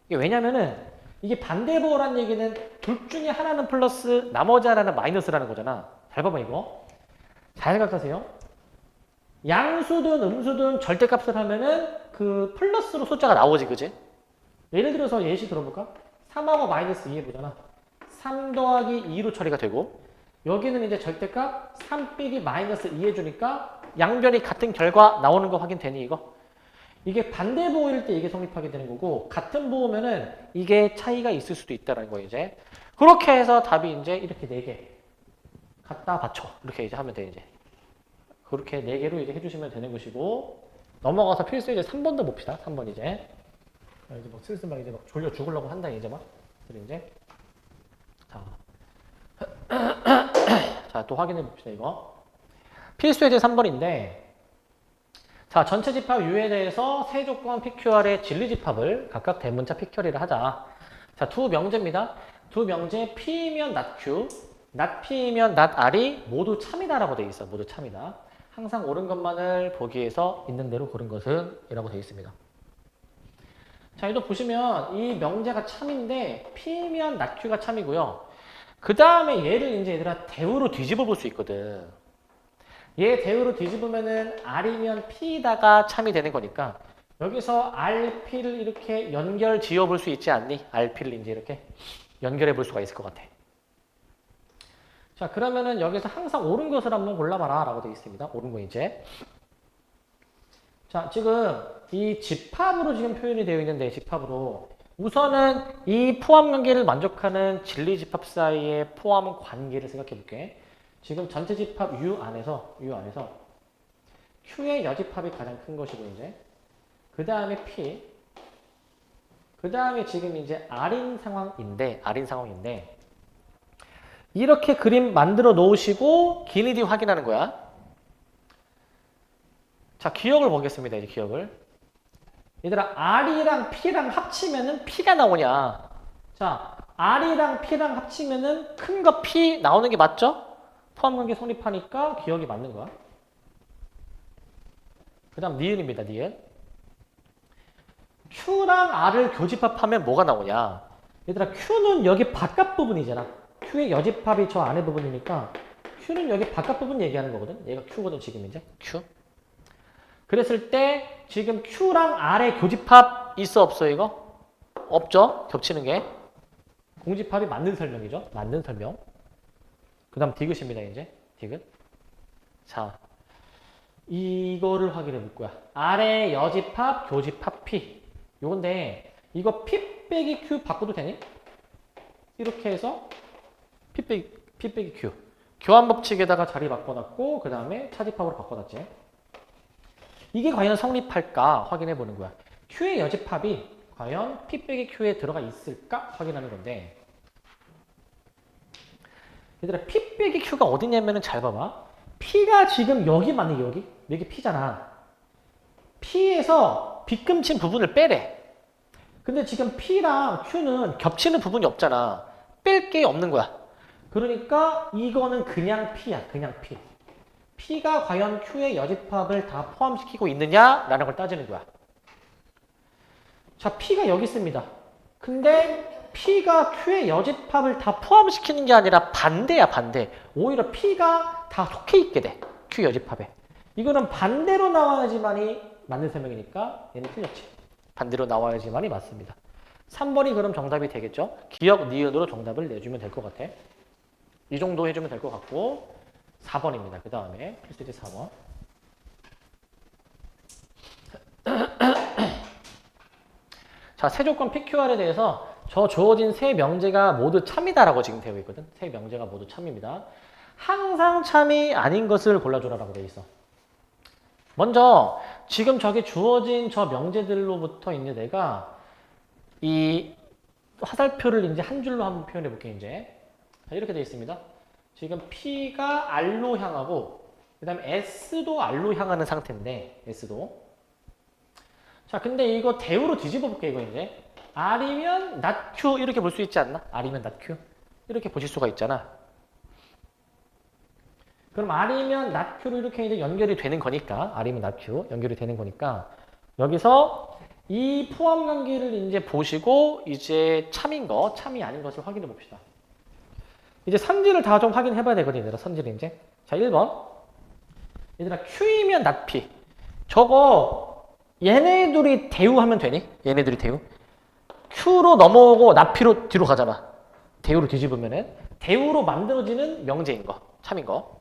이게 왜냐면은 이게 반대 부호란 얘기는 둘 중에 하나는 플러스 나머지 하나는 마이너스라는 거잖아. 잘 봐봐 이거. 잘 생각하세요. 양수든 음수든 절대값을 하면은 그 플러스로 숫자가 나오지 그지? 예를 들어서 예시 들어볼까? 3하고 마이너스 2 해보잖아. 3 더하기 2로 처리가 되고 여기는 이제 절대값 3 빼기 마이너스 2 해주니까 양변이 같은 결과 나오는 거 확인되니 이거? 이게 반대 부호일 때 이게 성립하게 되는 거고 같은 부호면은 이게 차이가 있을 수도 있다는 거예요 이제. 그렇게 해서 답이 이제 이렇게 4개 갖다 받쳐 이렇게 이제 하면 돼 이제. 그렇게 4개로 이제 해주시면 되는 것이고 넘어가서 필수 이제 3번도 봅시다. 3번 이제. 이제 막 슬슬 막 이제 막 졸려 죽으려고 한다 이제 막. 그래 이제. 자. 자, 또 확인해 봅시다 이거. 필수 예제 3번인데. 자, 전체 집합 U에 대해서 세 조건 PQR의 진리 집합을 각각 대문자 PQR이라 하자. 자, 두 명제입니다. 두 명제 P이면 not Q, not P이면 not R이 모두 참이다라고 돼 있어. 모두 참이다. 항상 옳은 것만을 보기 위해서 있는 대로 고른 것은 이라고 돼 있습니다. 자, 이도 보시면 이 명제가 참인데 P면 not Q가 참이고요. 그 다음에 얘를 이제 얘들아 대우로 뒤집어 볼 수 있거든. 얘 대우로 뒤집으면은 R이면 P다가 참이 되는 거니까 여기서 RP를 이렇게 연결 지어 볼 수 있지 않니? RP를 이제 이렇게 연결해 볼 수가 있을 것 같아. 자, 그러면은 여기서 항상 옳은 것을 한번 골라봐라 라고 되어 있습니다. 옳은 거 이제. 자, 지금 이 집합으로 지금 표현이 되어 있는데 집합으로 우선은 이 포함 관계를 만족하는 진리 집합 사이의 포함 관계를 생각해 볼게. 지금 전체 집합 U 안에서 Q의 여집합이 가장 큰 것이고 이제 그 다음에 P 그 다음에 지금 이제 R인 상황인데 이렇게 그림 만들어 놓으시고 기니디 확인하는 거야. 자, 기억을 보겠습니다. 이제 기억을. 얘들아 R이랑 P랑 합치면은 P가 나오냐. 자, R이랑 P랑 합치면은 큰 거 P 나오는 게 맞죠? 포함관계 성립하니까 기억이 맞는 거야. 그 다음 니은입니다. 니은. Q랑 R을 교집합하면 뭐가 나오냐. 얘들아 Q는 여기 바깥 부분이잖아. Q의 여집합이 저 안에 부분이니까 Q는 여기 바깥 부분 얘기하는 거거든. 얘가 Q거든 지금 이제. Q. 그랬을 때 지금 Q랑 R의 교집합 있어 없어 이거? 없죠. 겹치는 게. 공집합이 맞는 설명이죠. 맞는 설명. 그 다음 디귿입니다. 이제 디귿. 자, 이거를 확인해 볼 거야. R의 여집합, 교집합 P. 요건데 이거 P 빼기 Q 바꿔도 되니? 이렇게 해서 P 빼기 Q. 교환 법칙에다가 자리 바꿔놨고 그 다음에 차집합으로 바꿔놨지. 이게 과연 성립할까 확인해 보는 거야. Q의 여집합이 과연 P 빼기 Q에 들어가 있을까 확인하는 건데 얘들아 P 빼기 Q가 어디냐면은 잘 봐봐. P가 지금 여기 맞네. 여기 P잖아. P에서 빗금친 부분을 빼래. 근데 지금 P랑 Q는 겹치는 부분이 없잖아. 뺄 게 없는 거야. 그러니까 이거는 그냥 P야. 그냥 P. P가 과연 Q의 여집합을 다 포함시키고 있느냐라는 걸 따지는 거야. 자, P가 여기 있습니다. 근데 P가 Q의 여집합을 다 포함시키는 게 아니라 반대야, 반대. 오히려 P가 다 속해 있게 돼. Q 여집합에. 이거는 반대로 나와야지만이 맞는 설명이니까 얘는 틀렸지. 반대로 나와야지만이 맞습니다. 3번이 그럼 정답이 되겠죠? 기억, 니은으로 정답을 내주면 될 것 같아. 이 정도 해주면 될 것 같고 4번입니다. 그 다음에 필수제 4번. 자, 세조건 PQR에 대해서 저 주어진 세 명제가 모두 참이다라고 지금 되어 있거든. 세 명제가 모두 참입니다. 항상 참이 아닌 것을 골라줘라라고 되어 있어. 먼저 지금 저기 주어진 저 명제들로부터 이제 내가 이 화살표를 이제 한 줄로 한번 표현해 볼게 이제. 자, 이렇게 되어 있습니다. 지금 P가 R로 향하고 그 다음에 S도 R로 향하는 상태인데 S도. 자, 근데 이거 대우로 뒤집어 볼게 이거 이제. R이면 not Q 이렇게 볼 수 있지 않나? R이면 not Q 이렇게 보실 수가 있잖아. 그럼 R이면 not Q로 이렇게 이제 연결이 되는 거니까 R이면 not Q 연결이 되는 거니까 여기서 이 포함 관계를 이제 보시고 이제 참인 거, 참이 아닌 것을 확인해 봅시다. 이제 선지를 다 좀 확인해 봐야 되거든요, 얘들아. 선지를 이제. 자, 1번. 얘들아, Q이면 not P. 저거 얘네 둘이 대우하면 되니? 얘네 둘이 대우. Q로 넘어오고 not P로 뒤로 가잖아. 대우로 뒤집으면은 대우로 만들어지는 명제인 거, 참인 거.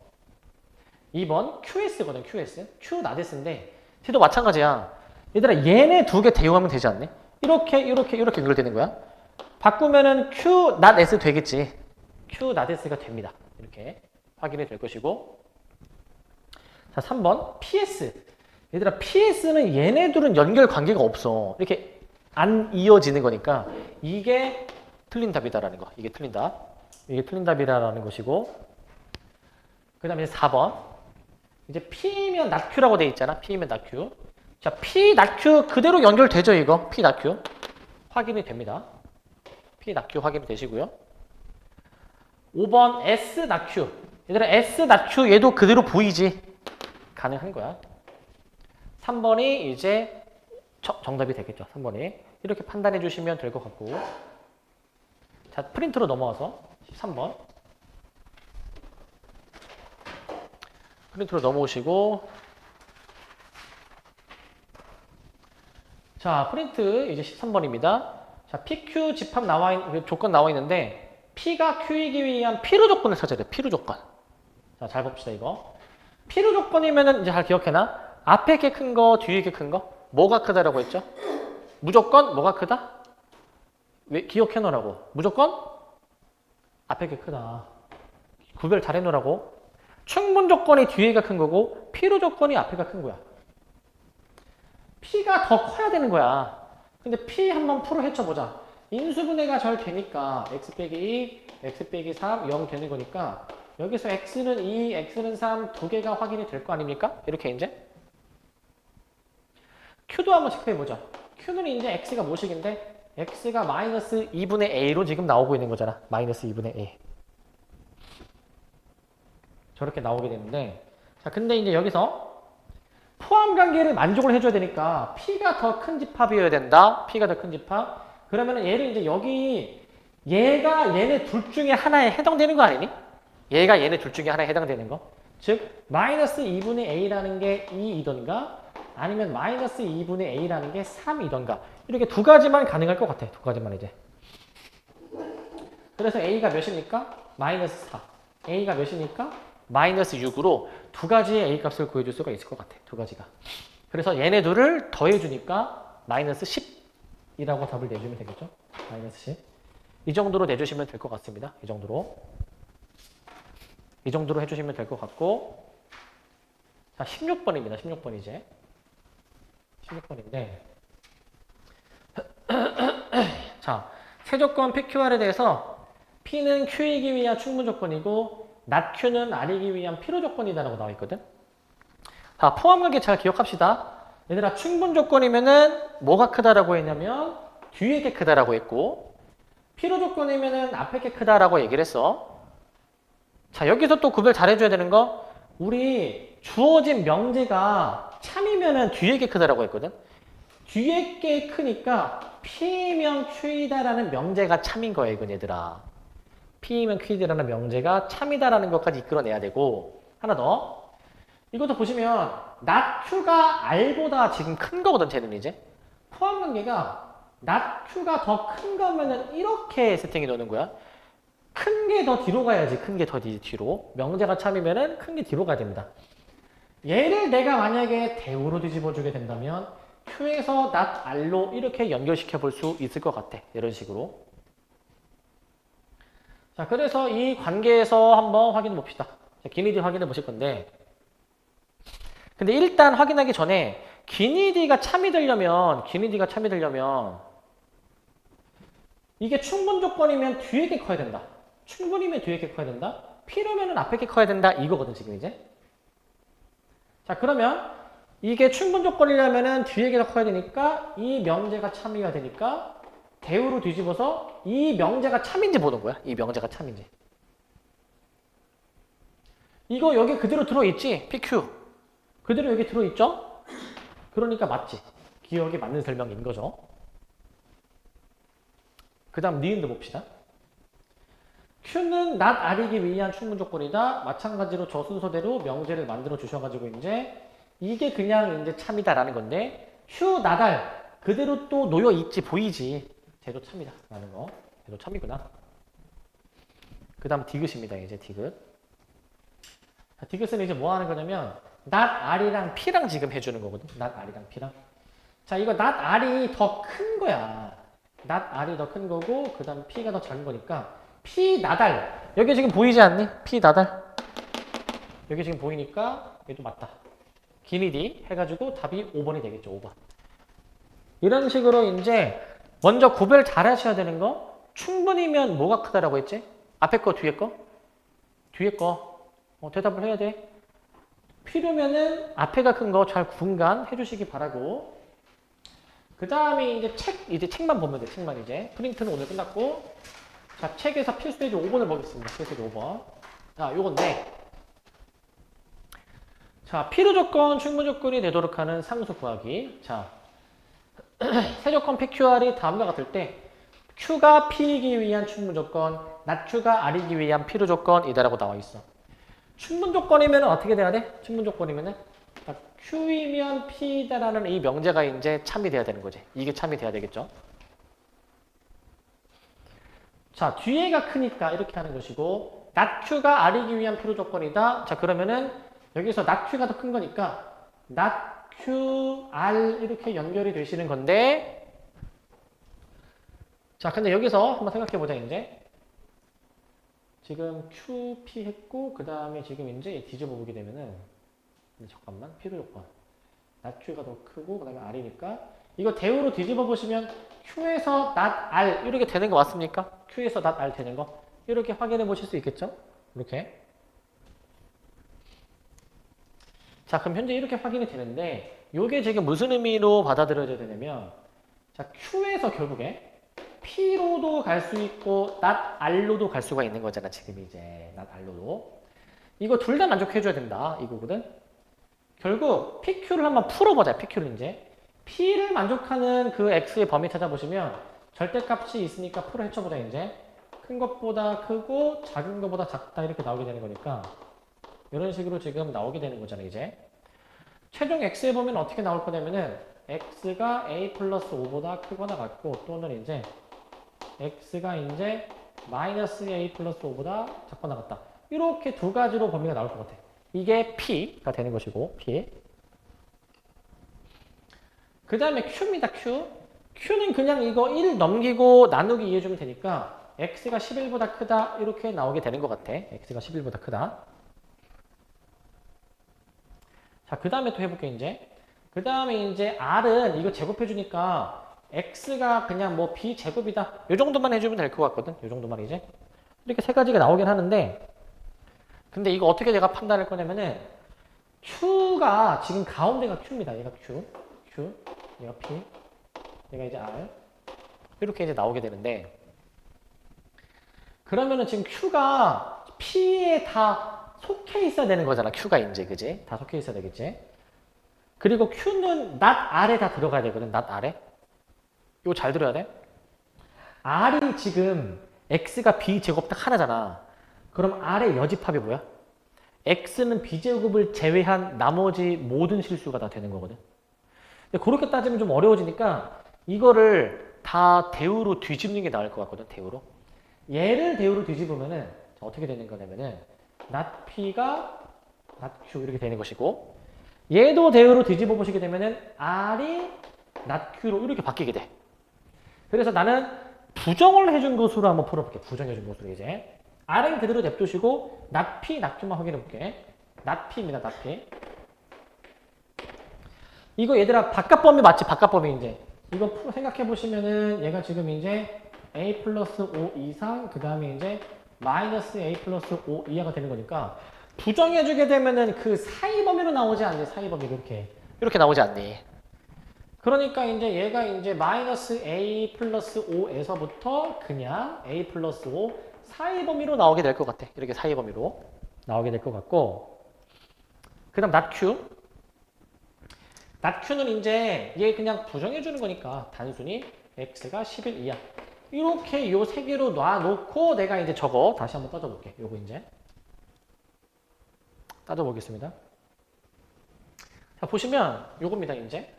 2번 QS거든, QS. Q not S인데 T도 마찬가지야. 얘들아, 얘네 두 개 대우하면 되지 않니? 이렇게 연결되는 거야. 바꾸면은 Q not S 되겠지. Q not S가 됩니다. 이렇게 확인이 될 것이고. 자, 3번 PS. 얘들아, PS는 얘네 둘은 연결 관계가 없어. 이렇게 안 이어지는 거니까 이게 틀린 답이다라는 거. 이게 틀린 답. 이게 틀린 답이라는 것이고 그 다음에 4번 이제 P면 not Q라고 돼 있잖아. P면 not Q. 자, P not Q 그대로 연결되죠 이거. P not Q. 확인이 됩니다. P not Q 확인이 되시고요. 5번 S not Q. 얘들아 S not Q 얘도 그대로 보이지. 가능한 거야. 3번이 이제 정답이 되겠죠. 3번이. 이렇게 판단해 주시면 될 것 같고 자, 프린트로 넘어와서 13번 프린트로 넘어오시고 자, 프린트 이제 13번입니다. 자, PQ 집합 조건 나와 있는데 P가 Q이기 위한 필요 조건을 찾아야 돼. 필요 조건. 자, 잘 봅시다 이거. 필요 조건이면은 이제 잘 기억해놔. 앞에 게 큰 거, 뒤에 게 큰 거. 뭐가 크다라고 했죠? 무조건 뭐가 크다? 왜 기억해 놓으라고. 무조건 앞에 게 크다. 구별 잘 해 놓으라고. 충분 조건이 뒤에가 큰 거고 필요 조건이 앞에가 큰 거야. P가 더 커야 되는 거야. 근데 P 한번 풀어 헤쳐보자. 인수분해가 잘 되니까 x 빼기 2, x 빼기 3, 0 되는 거니까 여기서 x는 2, x는 3 두 개가 확인이 될 거 아닙니까? 이렇게 이제 Q도 한번 체크해보자. Q는 이제 x가 뭐식인데 x가 마이너스 2분의 a로 지금 나오고 있는 거잖아. 마이너스 2분의 a. 저렇게 나오게 되는데 자, 근데 이제 여기서 포함 관계를 만족을 해줘야 되니까 P가 더 큰 집합이어야 된다. P가 더 큰 집합. 그러면은 얘를 이제 여기 얘가 얘네 둘 중에 하나에 해당되는 거 아니니? 얘가 얘네 둘 중에 하나에 해당되는 거. 즉 마이너스 2분의 a라는 게 2이던가 아니면 마이너스 2분의 a라는 게 3이던가 이렇게 두 가지만 가능할 것 같아. 두 가지만 이제. 그래서 a가 몇입니까? 마이너스 4. a가 몇이니까? 마이너스 6으로 두 가지의 a 값을 구해줄 수가 있을 것 같아. 두 가지가. 그래서 얘네 둘을 더해주니까 마이너스 10이라고 답을 내주면 되겠죠. 마이너스 10. 이 정도로 내주시면 될 것 같습니다. 이 정도로. 이 정도로 해주시면 될 것 같고 자, 16번입니다. 16번 이제. 16번인데 자, 세조건 PQR에 대해서 P는 Q이기 위한 충분 조건이고 not Q는 R이기 위한 필요 조건이다라고 나와 있거든. 자, 포함관계 잘 기억합시다. 얘들아, 충분 조건이면은 뭐가 크다라고 했냐면 뒤에 게 크다라고 했고 필요 조건이면은 앞에 게 크다라고 얘기를 했어. 자, 여기서 또 구별 잘 해줘야 되는 거 우리 주어진 명제가 참이면은 뒤에 게 크다라고 했거든. 뒤에 게 크니까 P면 Q이다라는 명제가 참인 거야, 이건 얘들아. P면 Q이다라는 명제가 참이다라는 것까지 이끌어내야 되고 하나 더. 이것도 보시면 not Q가 R보다 지금 큰 거거든, 쟤는 이제. 포함 관계가 not Q가 더 큰 거면은 이렇게 세팅이 되는 거야. 큰 게 더 뒤로 가야지, 큰 게 더 뒤로. 명제가 참이면은 큰 게 뒤로 가야 됩니다. 얘를 내가 만약에 대우로 뒤집어주게 된다면 Q에서 not R로 이렇게 연결시켜 볼 수 있을 것 같아. 이런 식으로. 자, 그래서 이 관계에서 한번 확인해 봅시다. 자, 기니디 확인해 보실 건데 근데 일단 확인하기 전에 기니디가 참이 되려면 이게 충분 조건이면 뒤에 게 커야 된다. 충분이면 뒤에 게 커야 된다. 필요면은 앞에 게 커야 된다. 이거거든, 지금 이제. 자, 그러면 이게 충분 조건이려면은 뒤에 게 더 커야 되니까 이 명제가 참이어야 되니까 대우로 뒤집어서 이 명제가 참인지 보는 거야. 이 명제가 참인지. 이거 여기 그대로 들어있지? PQ. 그대로 여기 들어있죠? 그러니까 맞지. 기억에 맞는 설명인 거죠. 그 다음 니은도 봅시다. Q는 not R이기 위한 충분 조건이다. 마찬가지로 저 순서대로 명제를 만들어 주셔가지고 이제 이게 그냥 이제 참이다라는 건데 Q, not R 그대로 또 놓여 있지 보이지. 쟤도 참이다 라는 거. 쟤도 참이구나. 그 다음 디귿입니다. 이제 디귿. 자, 디귿은 이제 뭐 하는 거냐면 not R이랑 P랑 지금 해주는 거거든. not R이랑 P랑. 자, 이거 not R이 더 큰 거야. not R이 더 큰 거고 그 다음 P가 더 작은 거니까 P not R. 여기 지금 보이지 않니? P not R. 여기 지금 보이니까 얘도 맞다. 기니디 해가지고 답이 5번이 되겠죠. 5번. 이런 식으로 이제 먼저 구별 잘 하셔야 되는 거. 충분히면 뭐가 크다라고 했지? 앞에 거, 뒤에 거? 뒤에 거. 대답을 해야 돼. 필요면은 앞에가 큰 거 잘 분간해 주시기 바라고. 그 다음에 이제 책만 보면 돼. 책만 이제. 프린트는 오늘 끝났고. 자, 책에서 필수페이지 5번을 보겠습니다. 필수페이지 5번. 자, 요건데. 자, 필요 조건, 충분 조건이 되도록 하는 상수 구하기. 자, 세 조건 PQR이 다음과 같을 때 Q가 P이기 위한 충분 조건, not Q가 R이기 위한 필요 조건이다라고 나와 있어. 충분 조건이면 어떻게 돼야 돼? 충분 조건이면은 Q이면 P다라는 이 명제가 이제 참이 돼야 되는 거지. 이게 참이 돼야 되겠죠. 자, 뒤에가 크니까 이렇게 하는 것이고 not Q가 R이기 위한 필요 조건이다. 자, 그러면은 여기서 not Q가 더 큰 거니까 not Q, R 이렇게 연결이 되시는 건데 자, 근데 여기서 한번 생각해 보자 이제 지금 Q, P 했고 그 다음에 지금 이제 뒤집어 보게 되면은 잠깐만 필요 조건 not Q가 더 크고 그 다음에 R이니까 이거 대우로 뒤집어 보시면 Q에서 not R 이렇게 되는 거 맞습니까? Q에서 not R 되는 거 이렇게 확인해 보실 수 있겠죠? 이렇게 자, 그럼 현재 이렇게 확인이 되는데 이게 지금 무슨 의미로 받아들여져야 되냐면 자, Q에서 결국에 P로도 갈 수 있고 not R로도 갈 수가 있는 거잖아. 지금 이제 not R로도 이거 둘 다 만족해줘야 된다. 이거거든. 결국 PQ를 한번 풀어보자. PQ를 이제 P를 만족하는 그 X의 범위 찾아보시면 절대값이 있으니까 풀어 헤쳐보자. 이제 큰 것보다 크고 작은 것보다 작다 이렇게 나오게 되는 거니까 이런 식으로 지금 나오게 되는 거잖아. 이제 최종 X의 범위는 어떻게 나올 거냐면은 X가 A 플러스 5보다 크거나 같고 또는 이제 X가 이제 마이너스 A 플러스 5보다 작거나 같다. 이렇게 두 가지로 범위가 나올 것 같아. 이게 P가 되는 것이고 P. 그 다음에 Q입니다. Q. Q는 그냥 이거 1 넘기고 나누기 이해해주면 되니까 X가 11보다 크다 이렇게 나오게 되는 것 같아. X가 11보다 크다. 자, 그 다음에 또 해볼게, 이제. 그 다음에 이제 R은 이거 제곱해주니까 X가 그냥 뭐 B제곱이다. 이 정도만 해주면 될 것 같거든. 이 정도만 이제. 이렇게 세 가지가 나오긴 하는데, 근데 이거 어떻게 내가 판단할 거냐면은, Q가 지금 가운데가 Q입니다. 얘가 Q. 얘가 P. 얘가 이제 R. 이렇게 이제 나오게 되는데, 그러면은 지금 Q가 P에 다 속해 있어야 되는 거잖아. Q가 이제, 그지? 다 속해 있어야 되겠지? 그리고 Q는 not R에 다 들어가야 되거든. not R에. 이거 잘 들어야 돼. R이 지금 X가 B제곱 딱 하나잖아. 그럼 R의 여집합이 뭐야? X는 B제곱을 제외한 나머지 모든 실수가 다 되는 거거든. 근데 그렇게 따지면 좀 어려워지니까 이거를 다 대우로 뒤집는 게 나을 것 같거든. 대우로. 얘를 대우로 뒤집으면은 어떻게 되는 거냐면은 not P가 not Q 이렇게 되는 것이고 얘도 대우로 뒤집어 보시게 되면은 R이 not Q로 이렇게 바뀌게 돼. 그래서 나는 부정을 해준 것으로 한번 풀어볼게. 부정해준 것으로 이제 R은 그대로 냅두시고 not P, not Q만 확인해 볼게. not P입니다. not P. 이거 얘들아 바깥 범위 맞지? 바깥 범위 이제 이거 생각해 보시면은 얘가 지금 이제 A 플러스 5 이상 그 다음에 이제 마이너스 A 플러스 5 이하가 되는 거니까 부정해주게 되면은 그 사이 범위로 나오지 않니? 사이 범위 이렇게 나오지 않니? 그러니까 이제 얘가 이제 마이너스 A 플러스 5에서부터 그냥 A 플러스 5 사이 범위로 나오게 될 것 같아. 이렇게 사이 범위로 나오게 될 것 같고 그 다음 not Q not Q는 이제 얘 그냥 부정해주는 거니까 단순히 X가 11 이하 이렇게 요 세 개로 놔놓고 내가 이제 저거 다시 한번 따져볼게. 요거 이제 따져보겠습니다. 자, 보시면 요겁니다, 이제.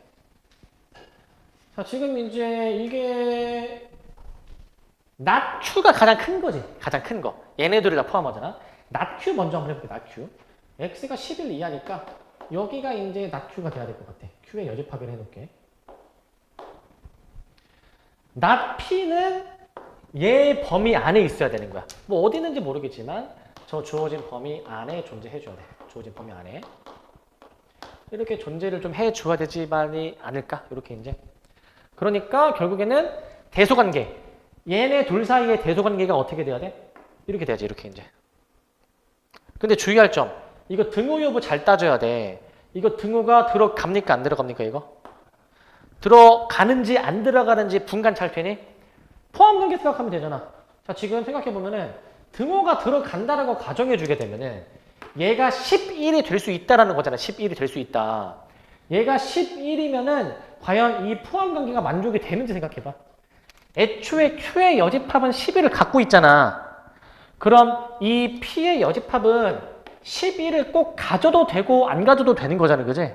자, 지금 이제 이게 not Q가 가장 큰 거지. 가장 큰 거. 얘네들을 다 포함하잖아. not Q 먼저 한번 해볼게. not Q. X가 11 이하니까 여기가 이제 not Q가 돼야 될 것 같아. Q의 여집합을 해놓을게. not P는 얘 범위 안에 있어야 되는 거야. 뭐 어디 있는지 모르겠지만 저 주어진 범위 안에 존재해줘야 돼. 주어진 범위 안에. 이렇게 존재를 좀 해줘야 되지만이 않을까? 이렇게 이제. 그러니까 결국에는 대소관계. 얘네 둘 사이의 대소관계가 어떻게 돼야 돼? 이렇게 돼야지, 이렇게 이제. 근데 주의할 점. 이거 등호 여부 잘 따져야 돼. 이거 등호가 들어갑니까? 안 들어갑니까, 이거? 들어가는지 안 들어가는지 분간 잘 되니? 포함관계 생각하면 되잖아. 자, 지금 생각해보면은 등호가 들어간다라고 가정해주게 되면은 얘가 11이 될 수 있다라는 거잖아. 11이 될 수 있다. 얘가 11이면은 과연 이 포함관계가 만족이 되는지 생각해봐. 애초에 Q의 여집합은 11을 갖고 있잖아. 그럼 이 P의 여집합은 11을 꼭 가져도 되고 안 가져도 되는 거잖아. 그지?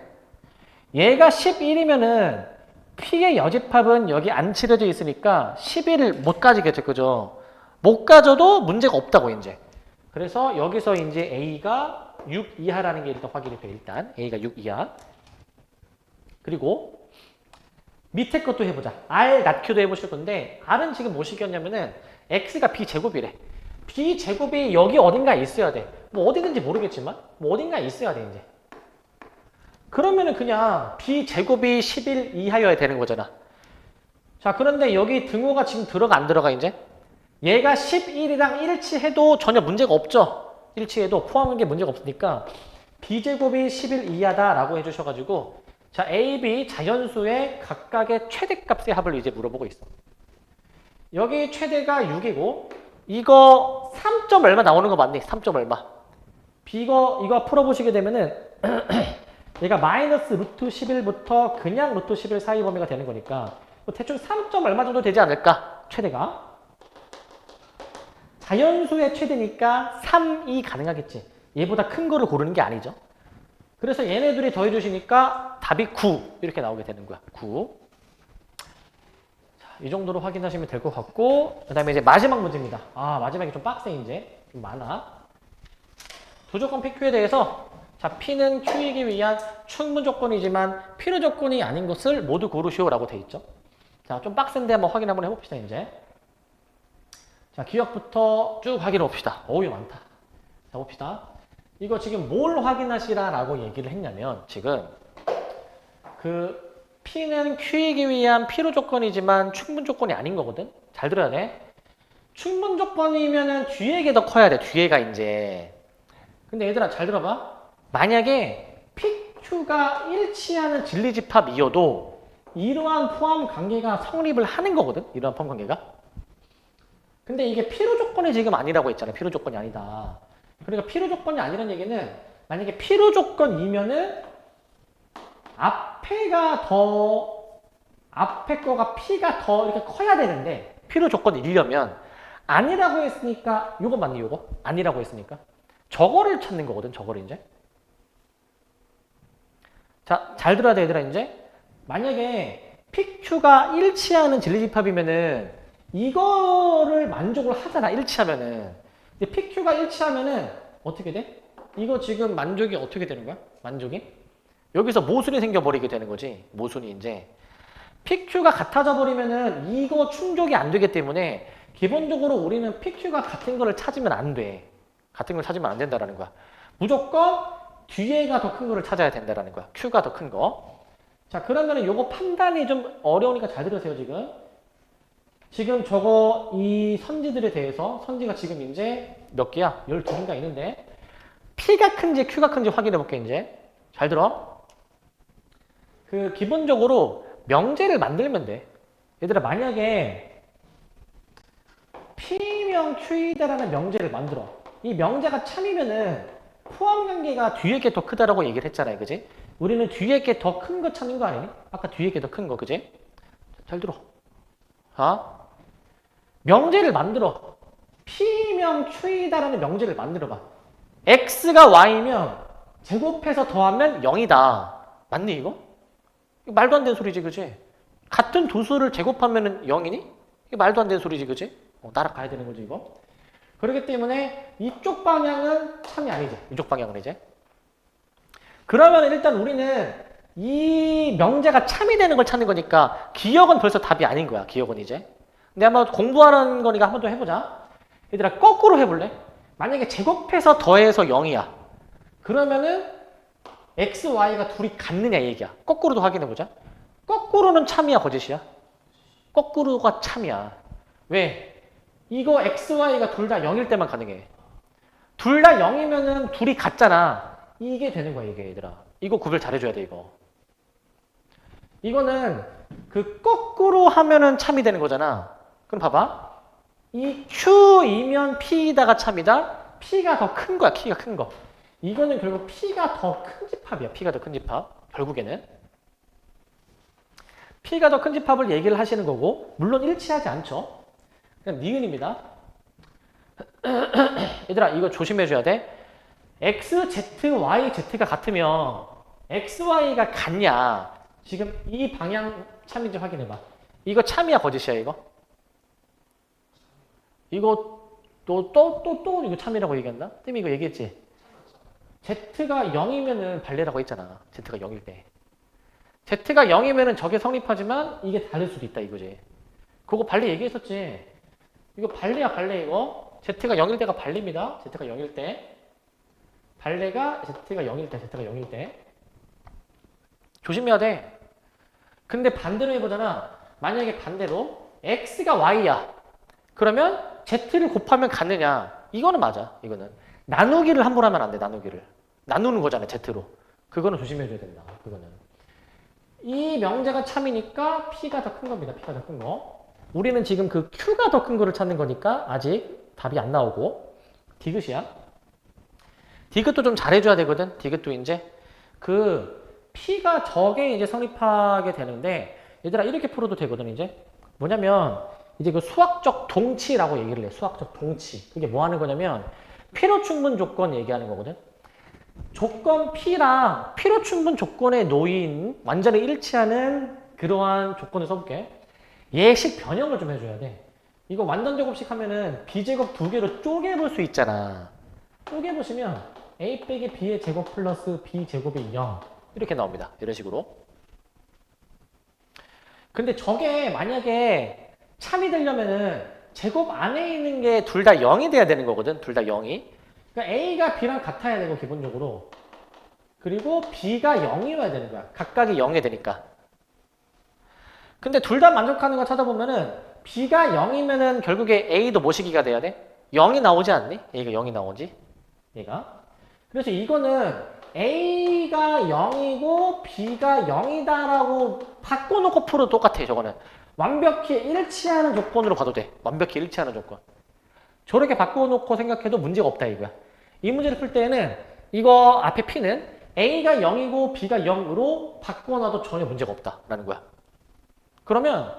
얘가 11이면은 P의 여집합은 여기 안 칠해져 있으니까 11을 못 가지겠죠. 그죠? 못 가져도 문제가 없다고 이제. 그래서 여기서 이제 A가 6 이하라는 게 일단 확인이 돼. 일단 A가 6 이하. 그리고 밑에 것도 해보자. R 낮게도 해보실 건데 R은 지금 뭐 시켰냐면은 X가 B제곱이래. B제곱이 여기 어딘가에 있어야 돼. 뭐 어디든지 모르겠지만 뭐 어딘가에 있어야 돼 이제. 그러면은 그냥 B제곱이 11 이하여야 되는 거잖아. 자, 그런데 여기 등호가 지금 들어가 안 들어가 이제? 얘가 11이랑 일치해도 전혀 문제가 없죠. 일치해도 포함한 게 문제가 없으니까 B제곱이 11 이하다라고 해주셔가지고 자, A, B 자연수의 각각의 최대값의 합을 이제 물어보고 있어. 여기 최대가 6이고 이거 3점 얼마 나오는 거 맞니? 3점 얼마. 이거 풀어보시게 되면은 얘가 마이너스 루트 11부터 그냥 루트 11 사이 범위가 되는 거니까 대충 3점 얼마 정도 되지 않을까? 최대가. 자연수의 최대니까 3이 가능하겠지. 얘보다 큰 거를 고르는 게 아니죠. 그래서 얘네들이 더해주시니까 답이 9 이렇게 나오게 되는 거야. 9. 자, 이 정도로 확인하시면 될 것 같고 그 다음에 이제 마지막 문제입니다. 아, 마지막이 좀 빡세 이제. 좀 많아. 부조건 PQ에 대해서 자, P는 Q이기 위한 충분 조건이지만 필요 조건이 아닌 것을 모두 고르시오라고 돼 있죠. 자, 좀 빡센데 한번 확인 한번 해봅시다 이제. 자, 기억부터 쭉 확인해 봅시다. 어우, 많다. 자, 봅시다. 이거 지금 뭘 확인하시라라고 얘기를 했냐면 지금 그 P는 Q이기 위한 필요 조건이지만 충분 조건이 아닌 거거든. 잘 들어야 돼. 충분 조건이면은 뒤에 게 더 커야 돼. 뒤에가 이제. 근데 얘들아 잘 들어봐. 만약에 PQ가 일치하는 진리집합이어도 이러한 포함 관계가 성립을 하는 거거든. 이러한 포함 관계가. 근데 이게 필요 조건이 지금 아니라고 했잖아요. 필요 조건이 아니다. 그러니까 필요 조건이 아니라는 얘기는 만약에 필요 조건이면은 앞에 거가 P가 더 이렇게 커야 되는데 필요 조건이려면 아니라고 했으니까 요거 맞니 요거? 아니라고 했으니까 저거를 찾는 거거든. 저거를 이제. 자, 잘 들어야 돼 얘들아 이제. 만약에 PQ가 일치하는 진리집합이면은 이거를 만족을 하잖아. 일치하면은. 근데 PQ가 일치하면은 어떻게 돼? 이거 지금 만족이 어떻게 되는 거야? 만족이? 여기서 모순이 생겨버리게 되는 거지. 모순이 이제. PQ가 같아져 버리면은 이거 충족이 안 되기 때문에 기본적으로 우리는 PQ가 같은 거를 찾으면 안 돼. 같은 걸 찾으면 안 된다라는 거야. 무조건 뒤에가 더 큰 거를 찾아야 된다라는 거야. Q가 더 큰 거. 자, 그러면은 요거 판단이 좀 어려우니까 잘 들으세요, 지금. 지금 저거 이 선지들에 대해서 선지가 지금 이제 몇 개야? 12개인가 있는데 P가 큰지 Q가 큰지 확인해 볼게 이제. 잘 들어. 그 기본적으로 명제를 만들면 돼. 얘들아 만약에 P명 Q이다라는 명제를 만들어. 이 명제가 참이면은 포함 관계가 뒤에 게 더 크다라고 얘기를 했잖아요. 그지? 우리는 뒤에 게 더 큰 거 찾는 거 아니니? 아까 뒤에 게 더 큰 거. 그지? 잘 들어. 아? 명제를 만들어. P명 Q이다라는 명제를 만들어봐. X가 Y면 제곱해서 더하면 0이다. 맞니 이거? 이거 말도 안 되는 소리지. 그지? 같은 두 수를 제곱하면 0이니? 이게 말도 안 되는 소리지. 그지? 따라가야 되는 거지 이거. 그렇기 때문에 이쪽 방향은 참이 아니지. 이쪽 방향은 이제. 그러면 일단 우리는 이 명제가 참이 되는 걸 찾는 거니까 기억은 벌써 답이 아닌 거야. 기억은 이제. 근데 한번 공부하는 거니까 한번 더 해보자. 얘들아 거꾸로 해볼래? 만약에 제곱해서 더해서 0이야. 그러면은 X, Y가 둘이 같느냐 얘기야. 거꾸로도 확인해보자. 거꾸로는 참이야 거짓이야? 거꾸로가 참이야. 왜? 이거 XY가 둘 다 0일 때만 가능해. 둘 다 0이면은 둘이 같잖아. 이게 되는 거야, 이게 얘들아. 이거 구별 잘해줘야 돼, 이거. 이거는 그 거꾸로 하면은 참이 되는 거잖아. 그럼 봐봐. 이 Q이면 P이다가 참이다. P가 더 큰 거야, P가 큰 거. 이거는 결국 P가 더 큰 집합이야, P가 더 큰 집합. 결국에는. P가 더 큰 집합을 얘기를 하시는 거고, 물론 일치하지 않죠. 그냥 니은입니다. 얘들아, 이거 조심해줘야 돼. X, Z, Y, Z가 같으면 X, Y가 같냐? 지금 이 방향 참인지 확인해봐. 이거 참이야, 거짓이야, 이거? 이거 또 이거 참이라고 얘기한다? 쌤이 이거 얘기했지? Z가 0이면은 발레라고 했잖아. Z가 0일 때. Z가 0이면은 저게 성립하지만 이게 다를 수도 있다, 이거지. 그거 발레 얘기했었지? 이거 발레야, 발레 이거. Z가 0일 때가 발레입니다. Z가 0일 때. 발레가 Z가 0일 때, Z가 0일 때. 조심해야 돼. 근데 반대로 해보잖아. 만약에 반대로 X가 Y야. 그러면 Z를 곱하면 같느냐. 이거는 맞아. 이거는. 나누기를 함부로 하면 안 돼. 나누기를. 나누는 거잖아. Z로. 그거는 조심해줘야 된다. 그거는. 이 명제가 참이니까 P가 더 큰 겁니다. P가 더 큰 거. 우리는 지금 그 Q가 더 큰 거를 찾는 거니까 아직 답이 안 나오고. 디귿이야. 디귿도 좀 잘해줘야 되거든. 디귿도 이제. 그 P가 저게 이제 성립하게 되는데 얘들아 이렇게 풀어도 되거든 이제. 뭐냐면 이제 그 수학적 동치라고 얘기를 해. 수학적 동치. 그게 뭐 하는 거냐면 필요 충분 조건 얘기하는 거거든. 조건 P랑 필요 충분 조건에 놓인 완전히 일치하는 그러한 조건을 써볼게. 예식 변형을 좀 해줘야 돼. 이거 완전 제곱식 하면은 B제곱 두 개로 쪼개볼 수 있잖아. 쪼개보시면 A 빼기 B의 제곱 플러스 B제곱이 0 이렇게 나옵니다. 이런 식으로. 근데 저게 만약에 참이 되려면은 제곱 안에 있는 게 둘 다 0이 돼야 되는 거거든. 둘 다 0이. 그러니까 A가 B랑 같아야 되고 기본적으로. 그리고 B가 0이어야 되는 거야. 각각이 0이 되니까. 근데 둘 다 만족하는 거 찾아보면은 B가 0이면은 결국에 A도 모시기가 돼야 돼. 0이 나오지 않니? A가 0이 나오지? 얘가. 그래서 이거는 A가 0이고 B가 0이다라고 바꿔놓고 풀어도 똑같아. 저거는. 완벽히 일치하는 조건으로 봐도 돼. 완벽히 일치하는 조건. 저렇게 바꿔놓고 생각해도 문제가 없다 이거야. 이 문제를 풀 때는 이거 앞에 P는 A가 0이고 B가 0으로 바꿔놔도 전혀 문제가 없다라는 거야. 그러면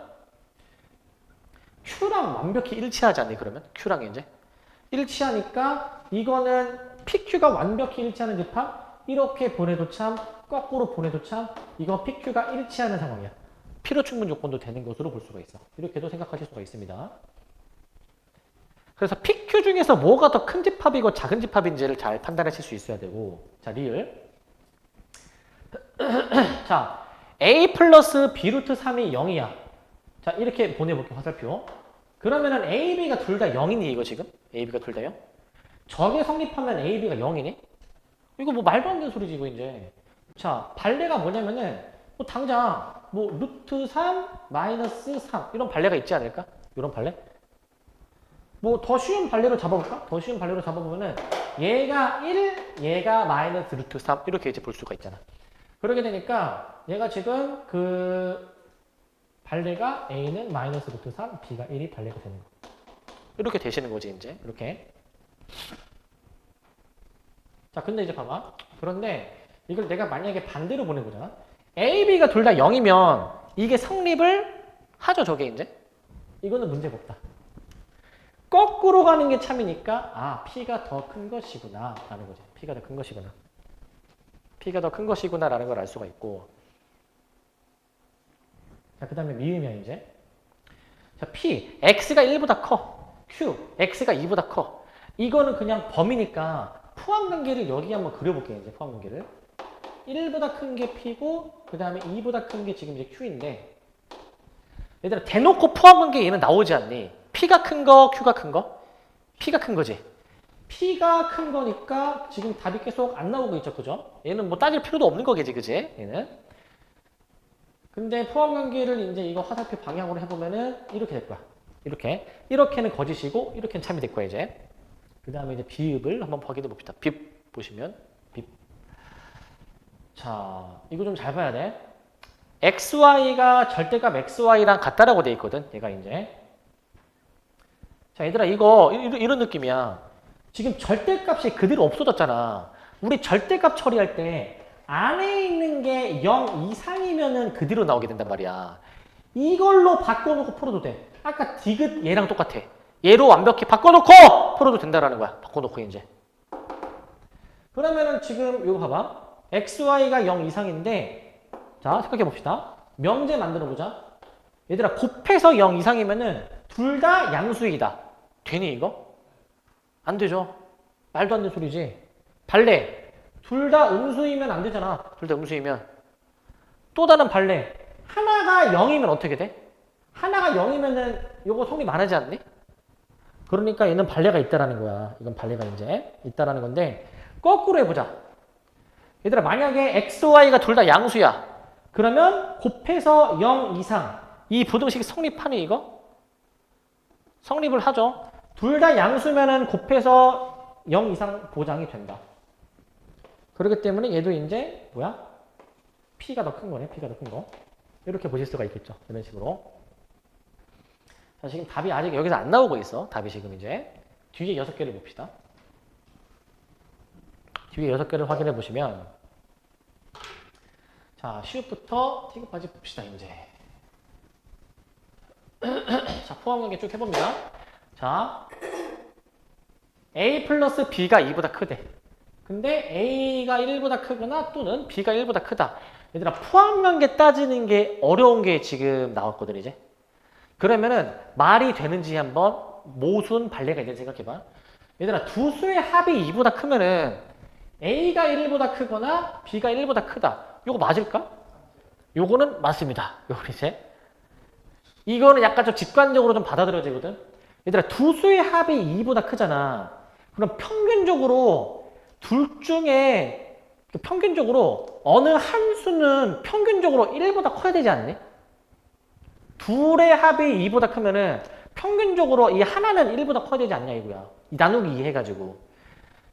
Q랑 완벽히 일치하지 않니 그러면? Q랑 이제 일치하니까 이거는 PQ가 완벽히 일치하는 집합 이렇게 보내도 참 거꾸로 보내도 참 이거 PQ가 일치하는 상황이야. 필요 충분 조건도 되는 것으로 볼 수가 있어. 이렇게도 생각하실 수가 있습니다. 그래서 PQ 중에서 뭐가 더 큰 집합이고 작은 집합인지를 잘 판단하실 수 있어야 되고. 자, 리을. 자, A 플러스 B 루트 3이 0이야. 자, 이렇게 보내볼게, 화살표. 그러면은 A, B가 둘 다 0이니, 이거 지금? A, B가 둘 다요? 저게 성립하면 A, B가 0이니? 이거 뭐 말도 안 되는 소리지, 이거 이제. 자, 발레가 뭐냐면은, 뭐 당장, 뭐 루트 3, 마이너스 3, 이런 발레가 있지 않을까? 이런 발레? 뭐 더 쉬운 발레로 잡아볼까? 더 쉬운 발레로 잡아보면은 얘가 1, 얘가 마이너스 루트 3 이렇게 이제 볼 수가 있잖아. 그러게 되니까 얘가 지금 그 발레가 A는 마이너스 루트 3, B가 1이 발레가 되는 거. 이렇게 되시는 거지 이제 이렇게. 자 근데 이제 봐봐. 그런데 이걸 내가 만약에 반대로 보내보잖아. A, B가 둘 다 0이면 이게 성립을 하죠 저게 이제. 이거는 문제가 없다. 거꾸로 가는 게 참이니까 아 P가 더 큰 것이구나 라는 거지. P가 더 큰 것이구나. P가 더 큰 것이구나 라는 걸 알 수가 있고. 자, 그 다음에 미음이야 이제. 자, P, X가 1보다 커. Q, X가 2보다 커. 이거는 그냥 범위니까 포함관계를 여기 한번 그려볼게요. 이제 포함관계를. 1보다 큰 게 P고 그 다음에 2보다 큰 게 지금 이제 Q인데 얘들아 대놓고 포함관계 얘는 나오지 않니? P가 큰 거, Q가 큰 거? P가 큰 거지. P가 큰 거니까 지금 답이 계속 안 나오고 있죠. 그죠? 얘는 뭐 따질 필요도 없는 거겠지. 그지? 얘는. 근데 포함관계를 이제 이거 화살표 방향으로 해보면은 이렇게 될 거야. 이렇게는 거짓이고 이렇게는 참이 될 거야 이제. 그 다음에 이제 비읍을 한번 확인해 봅시다. 빕 보시면 빕. 자, 이거 좀 잘 봐야 돼. xy가 절대값 xy랑 같다라고 돼 있거든. 얘가 이제. 자, 얘들아 이거 이런 느낌이야. 지금 절대값이 그대로 없어졌잖아. 우리 절대값 처리할 때 안에 있는 게 0 이상이면은 그대로 나오게 된단 말이야. 이걸로 바꿔놓고 풀어도 돼. 아까 디귿 얘랑 똑같아. 얘로 완벽히 바꿔놓고 풀어도 된다라는 거야. 바꿔놓고 이제. 그러면은 지금 이거 봐봐. xy가 0 이상인데 자 생각해 봅시다. 명제 만들어 보자. 얘들아 곱해서 0 이상이면은 둘 다 양수이다. 되니 이거? 안 되죠. 말도 안 되는 소리지. 발레. 둘 다 음수이면 안 되잖아. 둘 다 음수이면. 또 다른 발레. 하나가 0이면 어떻게 돼? 하나가 0이면은 요거 성립 안 하지 않니? 그러니까 얘는 발레가 있다라는 거야. 이건 발레가 이제 있다라는 건데 거꾸로 해보자. 얘들아 만약에 x, y가 둘 다 양수야. 그러면 곱해서 0 이상. 이 부등식 성립하니 이거? 성립을 하죠. 둘 다 양수면은 곱해서 0 이상 보장이 된다. 그렇기 때문에 얘도 이제 뭐야? P가 더 큰 거네. P가 더 큰 거. 이렇게 보실 수가 있겠죠. 이런 식으로. 자, 지금 답이 아직 여기서 안 나오고 있어. 답이 지금 이제. 뒤에 6개를 봅시다. 뒤에 6개를 확인해 보시면 자, 시옷부터 T급까지 봅시다. 이제. 자, 포함관계 쭉 해봅니다. 자, A 플러스 B가 2보다 크대. 근데 A가 1보다 크거나 또는 B가 1보다 크다. 얘들아 포함관계 따지는 게 어려운 게 지금 나왔거든 이제. 그러면은 말이 되는지 한번 모순 발레가 있는지 생각해봐. 얘들아 두 수의 합이 2보다 크면은 A가 1보다 크거나 B가 1보다 크다. 요거 맞을까? 요거는 맞습니다. 요거 이제. 이거는 약간 좀 직관적으로 좀 받아들여지거든. 얘들아 두 수의 합이 2보다 크잖아. 그럼 평균적으로 둘 중에 평균적으로 어느 한 수는 평균적으로 1보다 커야 되지 않니? 둘의 합이 2보다 크면은 평균적으로 이 하나는 1보다 커야 되지 않냐 이거야. 나누기 2 해가지고.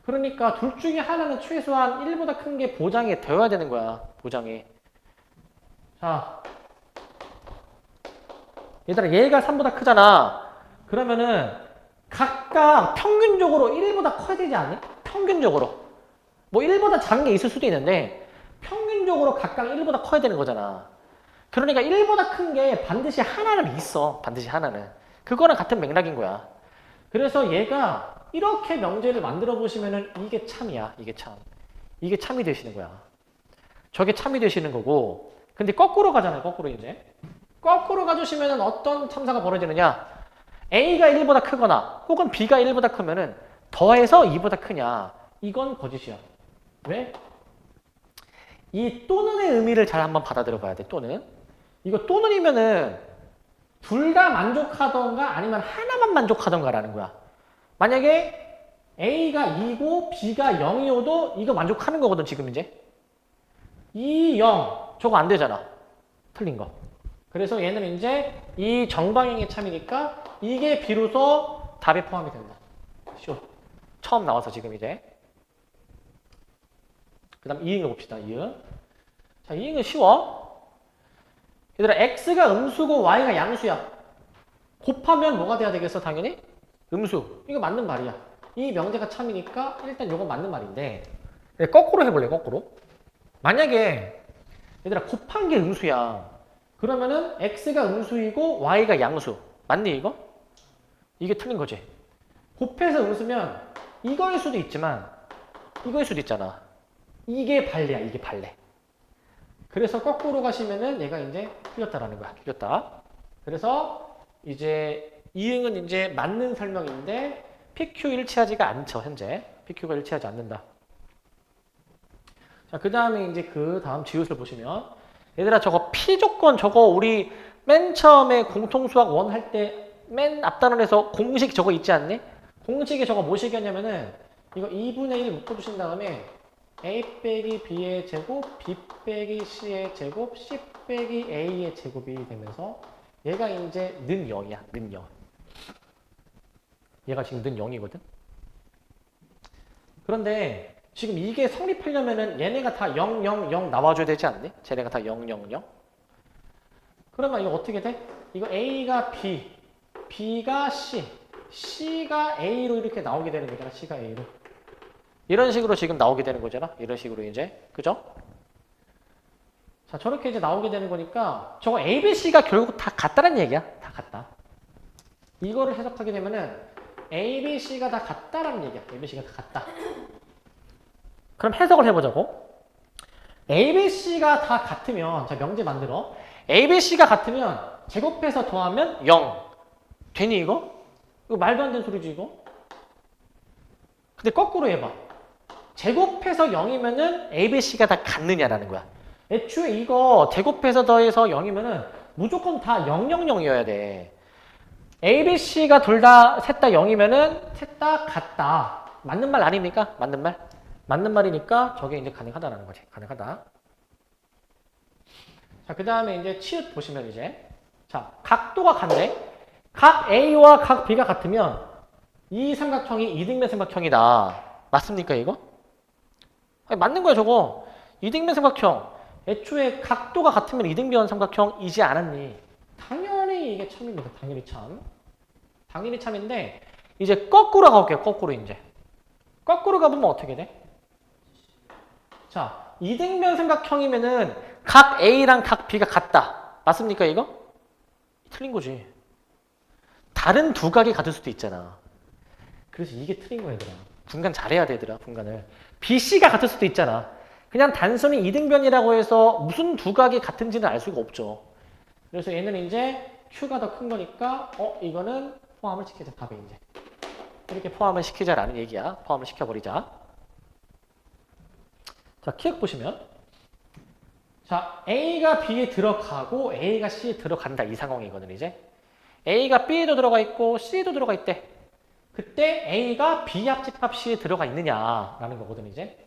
그러니까 둘 중에 하나는 최소한 1보다 큰 게 보장이 되어야 되는 거야. 보장이. 자, 얘들아 얘가 3보다 크잖아. 그러면은 각각 평균적으로 1보다 커야 되지 않니? 평균적으로. 뭐 1보다 작은 게 있을 수도 있는데 평균적으로 각각 1보다 커야 되는 거잖아. 그러니까 1보다 큰 게 반드시 하나는 있어. 반드시 하나는. 그거랑 같은 맥락인 거야. 그래서 얘가 이렇게 명제를 만들어 보시면은 이게 참이야. 이게 참. 이게 참이 되시는 거야. 저게 참이 되시는 거고. 근데 거꾸로 가잖아요. 거꾸로 이제. 거꾸로 가주시면은 어떤 참사가 벌어지느냐. A가 1보다 크거나 혹은 B가 1보다 크면은 더해서 2보다 크냐. 이건 거짓이야. 왜? 이 또는의 의미를 잘 한번 받아들여 봐야 돼. 또는. 이거 또는이면은 둘 다 만족하던가 아니면 하나만 만족하던가라는 거야. 만약에 A가 2고 B가 0이어도 이거 만족하는 거거든 지금 이제. 2, 0 저거 안 되잖아. 틀린 거. 그래서 얘는 이제 이 정방향의 참이니까 이게 비로소 답에 포함이 된다. 쉬워. 처음 나와서 지금 이제. 그 다음 이응을 봅시다. 이응. 자, 이응은 쉬워. 얘들아 x가 음수고 y가 양수야. 곱하면 뭐가 돼야 되겠어? 당연히? 음수. 이거 맞는 말이야. 이 명제가 참이니까 일단 이건 맞는 말인데 거꾸로 해볼래? 거꾸로. 만약에 얘들아 곱한 게 음수야. 그러면은 x가 음수이고 y가 양수. 맞니 이거? 이게 틀린 거지. 곱해서 음수면 이거일 수도 있지만 이거일 수도 있잖아. 이게 발레야. 이게 발레. 그래서 거꾸로 가시면은 얘가 이제 틀렸다라는 거야. 틀렸다. 그래서 이제 이응은 이제 맞는 설명인데 PQ 일치하지가 않죠. 현재. PQ가 일치하지 않는다. 자, 그 다음에 이제 그 다음 지읒을 보시면 얘들아 저거 P 조건 저거 우리 맨 처음에 공통수학 1 할 때 맨 앞단원에서 공식 저거 있지 않니? 공식이 저거 뭐식이었냐면은 이거 2분의 1 묶어주신 다음에 a 빼기 b의 제곱, b 빼기 c의 제곱, c 빼기 a의 제곱이 되면서 얘가 이제 는 0이야. 는 0. 얘가 지금 는 0이거든. 그런데 지금 이게 성립하려면은 얘네가 다 0, 0, 0 나와줘야 되지 않니? 쟤네가 다 0, 0, 0. 그러면 이거 어떻게 돼? 이거 A가 B, B가 C, C가 A로 이렇게 나오게 되는 거잖아. C가 A로. 이런 식으로 지금 나오게 되는 거잖아. 이런 식으로 이제. 그죠? 자, 저렇게 이제 나오게 되는 거니까 저거 A, B, C가 결국 다 같다는 얘기야. 다 같다. 이거를 해석하게 되면은 A, B, C가 다 같다라는 얘기야. A, B, C가 다 같다. 그럼 해석을 해보자고. A, B, C가 다 같으면, 자, 명제 만들어. A, B, C가 같으면 제곱해서 더하면 0. 되니 이거? 이거 말도 안 되는 소리지 이거? 근데 거꾸로 해봐. 제곱해서 0이면은 A, B, C가 다 같느냐라는 거야. 애초에 이거 제곱해서 더해서 0이면은 무조건 다 0, 0, 0이어야 돼. A, B, C가 둘 다, 셋 다 0이면은 셋 다 같다. 맞는 말 아닙니까? 맞는 말? 맞는 말이니까 저게 이제 가능하다라는 거지. 가능하다. 자, 그 다음에 이제 치읓 보시면 이제. 자, 각도가 같네. 각 A와 각 B가 같으면 이 삼각형이 이등변 삼각형이다. 맞습니까, 이거? 아니, 맞는 거야, 저거. 이등변 삼각형. 애초에 각도가 같으면 이등변 삼각형이지 않았니? 당연히 이게 참입니다. 당연히 참. 당연히 참인데, 이제 거꾸로 가볼게요. 거꾸로 이제. 거꾸로 가보면 어떻게 돼? 자, 이등변 삼각형이면은 각 A랑 각 B가 같다. 맞습니까, 이거? 틀린 거지. 다른 두 각이 같을 수도 있잖아. 그래서 이게 틀린 거야, 얘들아. 분간 잘해야 되더라, 분간을. BC가 같을 수도 있잖아. 그냥 단순히 이등변이라고 해서 무슨 두 각이 같은지는 알 수가 없죠. 그래서 얘는 이제 Q가 더 큰 거니까 이거는 포함을 시키자, 답에 이제. 이렇게 포함을 시키자라는 얘기야. 포함을 시켜버리자. 자, 키읔 보시면 자, A가 B에 들어가고 A가 C에 들어간다. 이 상황이거든, 이제. A가 B에도 들어가 있고 C에도 들어가 있대. 그때 A가 B 합집합 C에 들어가 있느냐라는 거거든, 이제.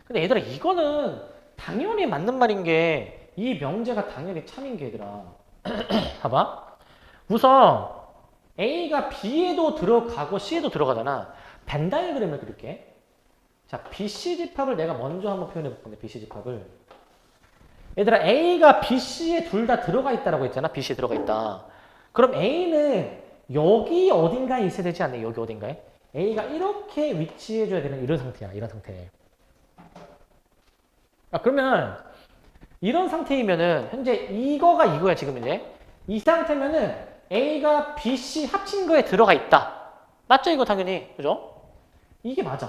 근데 얘들아, 이거는 당연히 맞는 말인 게 이 명제가 당연히 참인 게 얘들아. 봐봐. 우선 A가 B에도 들어가고 C에도 들어가잖아. 벤 다이어그램을 그릴게. 자, BC 집합을 내가 먼저 한번 표현해 볼 건데, BC 집합을. 얘들아, A가 BC에 둘 다 들어가 있다라고 했잖아. BC에 들어가 있다. 그럼 A는 여기 어딘가에 있어야 되지 않나? 여기 어딘가에? A가 이렇게 위치해줘야 되는 이런 상태야. 이런 상태. 그러면 이런 상태이면은 현재 이거가 이거야, 지금 이제. 이 상태면은 A가 BC 합친 거에 들어가 있다. 맞죠, 이거 당연히. 그죠? 이게 맞아.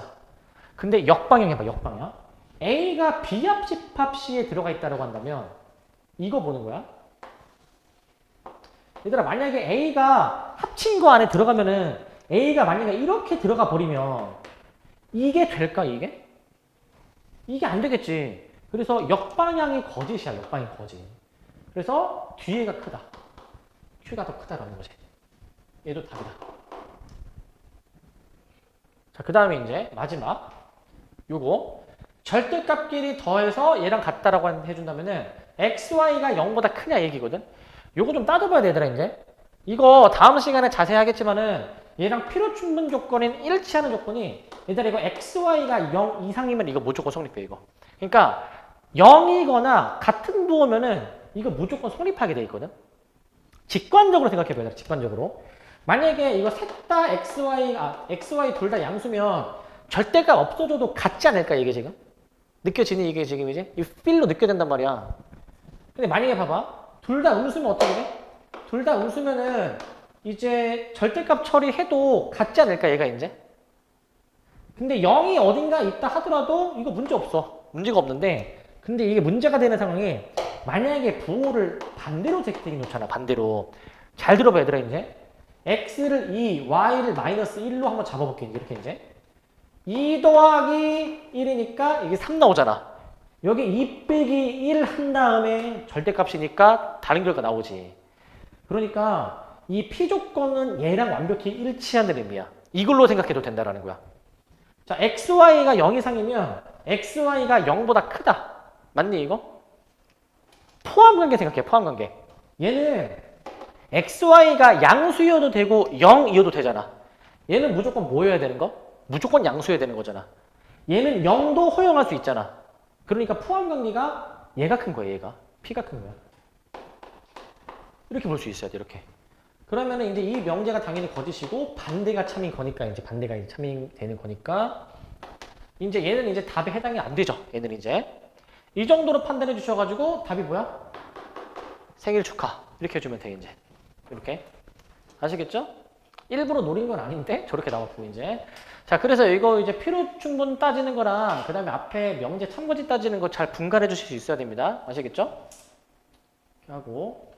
근데 역방향 해봐, 역방향. A가 B합집합 C에 들어가 있다고 한다면 이거 보는 거야. 얘들아, 만약에 A가 합친 거 안에 들어가면은 A가 만약에 이렇게 들어가 버리면 이게 될까, 이게? 이게 안 되겠지. 그래서 역방향이 거짓이야, 역방향이 거짓. 그래서 뒤에가 크다. Q가 더 크다라는 거지. 얘도 답이다. 자, 그 다음에 이제 마지막 요거 절대값끼리 더해서 얘랑 같다라고 해준다면은 XY가 0보다 크냐 얘기거든. 요거 좀 따져봐야 되더라, 이제. 이거 다음 시간에 자세히 하겠지만은 얘랑 필요 충분 조건인 일치하는 조건이 얘들아, 이거 XY가 0 이상이면 이거 무조건 성립해, 이거. 그러니까 0이거나 같은 부호면은 이거 무조건 성립하게 돼 있거든. 직관적으로 생각해봐야 돼, 직관적으로. 만약에 이거 셋 다 XY 둘 다 양수면 절대값 없어져도 같지 않을까, 이게 지금? 느껴지니, 이게 지금 이제? 이 필로 느껴진단 말이야. 근데 만약에 봐봐. 둘 다 음수면 어떻게 돼? 둘 다 음수면은 이제 절대값 처리해도 같지 않을까, 얘가 이제? 근데 0이 어딘가 있다 하더라도 이거 문제 없어. 문제가 없는데, 근데 이게 문제가 되는 상황이 만약에 부호를 반대로 제끼기 놓잖아, 반대로. 잘 들어봐, 얘들아, 이제. x를 2, y를 마이너스 1로 한번 잡아볼게, 이렇게 이제. 2 더하기 1이니까 이게 3 나오잖아. 여기 2 빼기 1 한 다음에 절대값이니까 다른 결과 나오지. 그러니까 이 P 조건은 얘랑 완벽히 일치하는 의미야. 이걸로 생각해도 된다라는 거야. 자, xy가 0 이상이면 xy가 0보다 크다. 맞니 이거? 포함관계 생각해. 포함관계. 얘는 xy가 양수여도 되고 0이어도 되잖아. 얘는 무조건 뭐여야 되는 거? 무조건 양수여야 되는 거잖아. 얘는 0도 허용할 수 있잖아. 그러니까 포함관계가 얘가 큰 거야. 얘가. p가 큰 거야. 이렇게 볼 수 있어야 돼. 이렇게. 그러면은 이제 이 명제가 당연히 거짓이고 반대가 참인 거니까 이제 반대가 이제 참이 되는 거니까 이제 얘는 이제 답에 해당이 안 되죠. 얘는 이제 이 정도로 판단해 주셔가지고 답이 뭐야? 생일 축하 이렇게 해주면 돼 이제 이렇게 아시겠죠? 일부러 노린 건 아닌데 저렇게 나왔고 이제 자 그래서 이거 이제 필요 충분 따지는 거랑 그 다음에 앞에 명제 참고지 따지는 거 잘 분간해 주실 수 있어야 됩니다. 아시겠죠? 이렇게 하고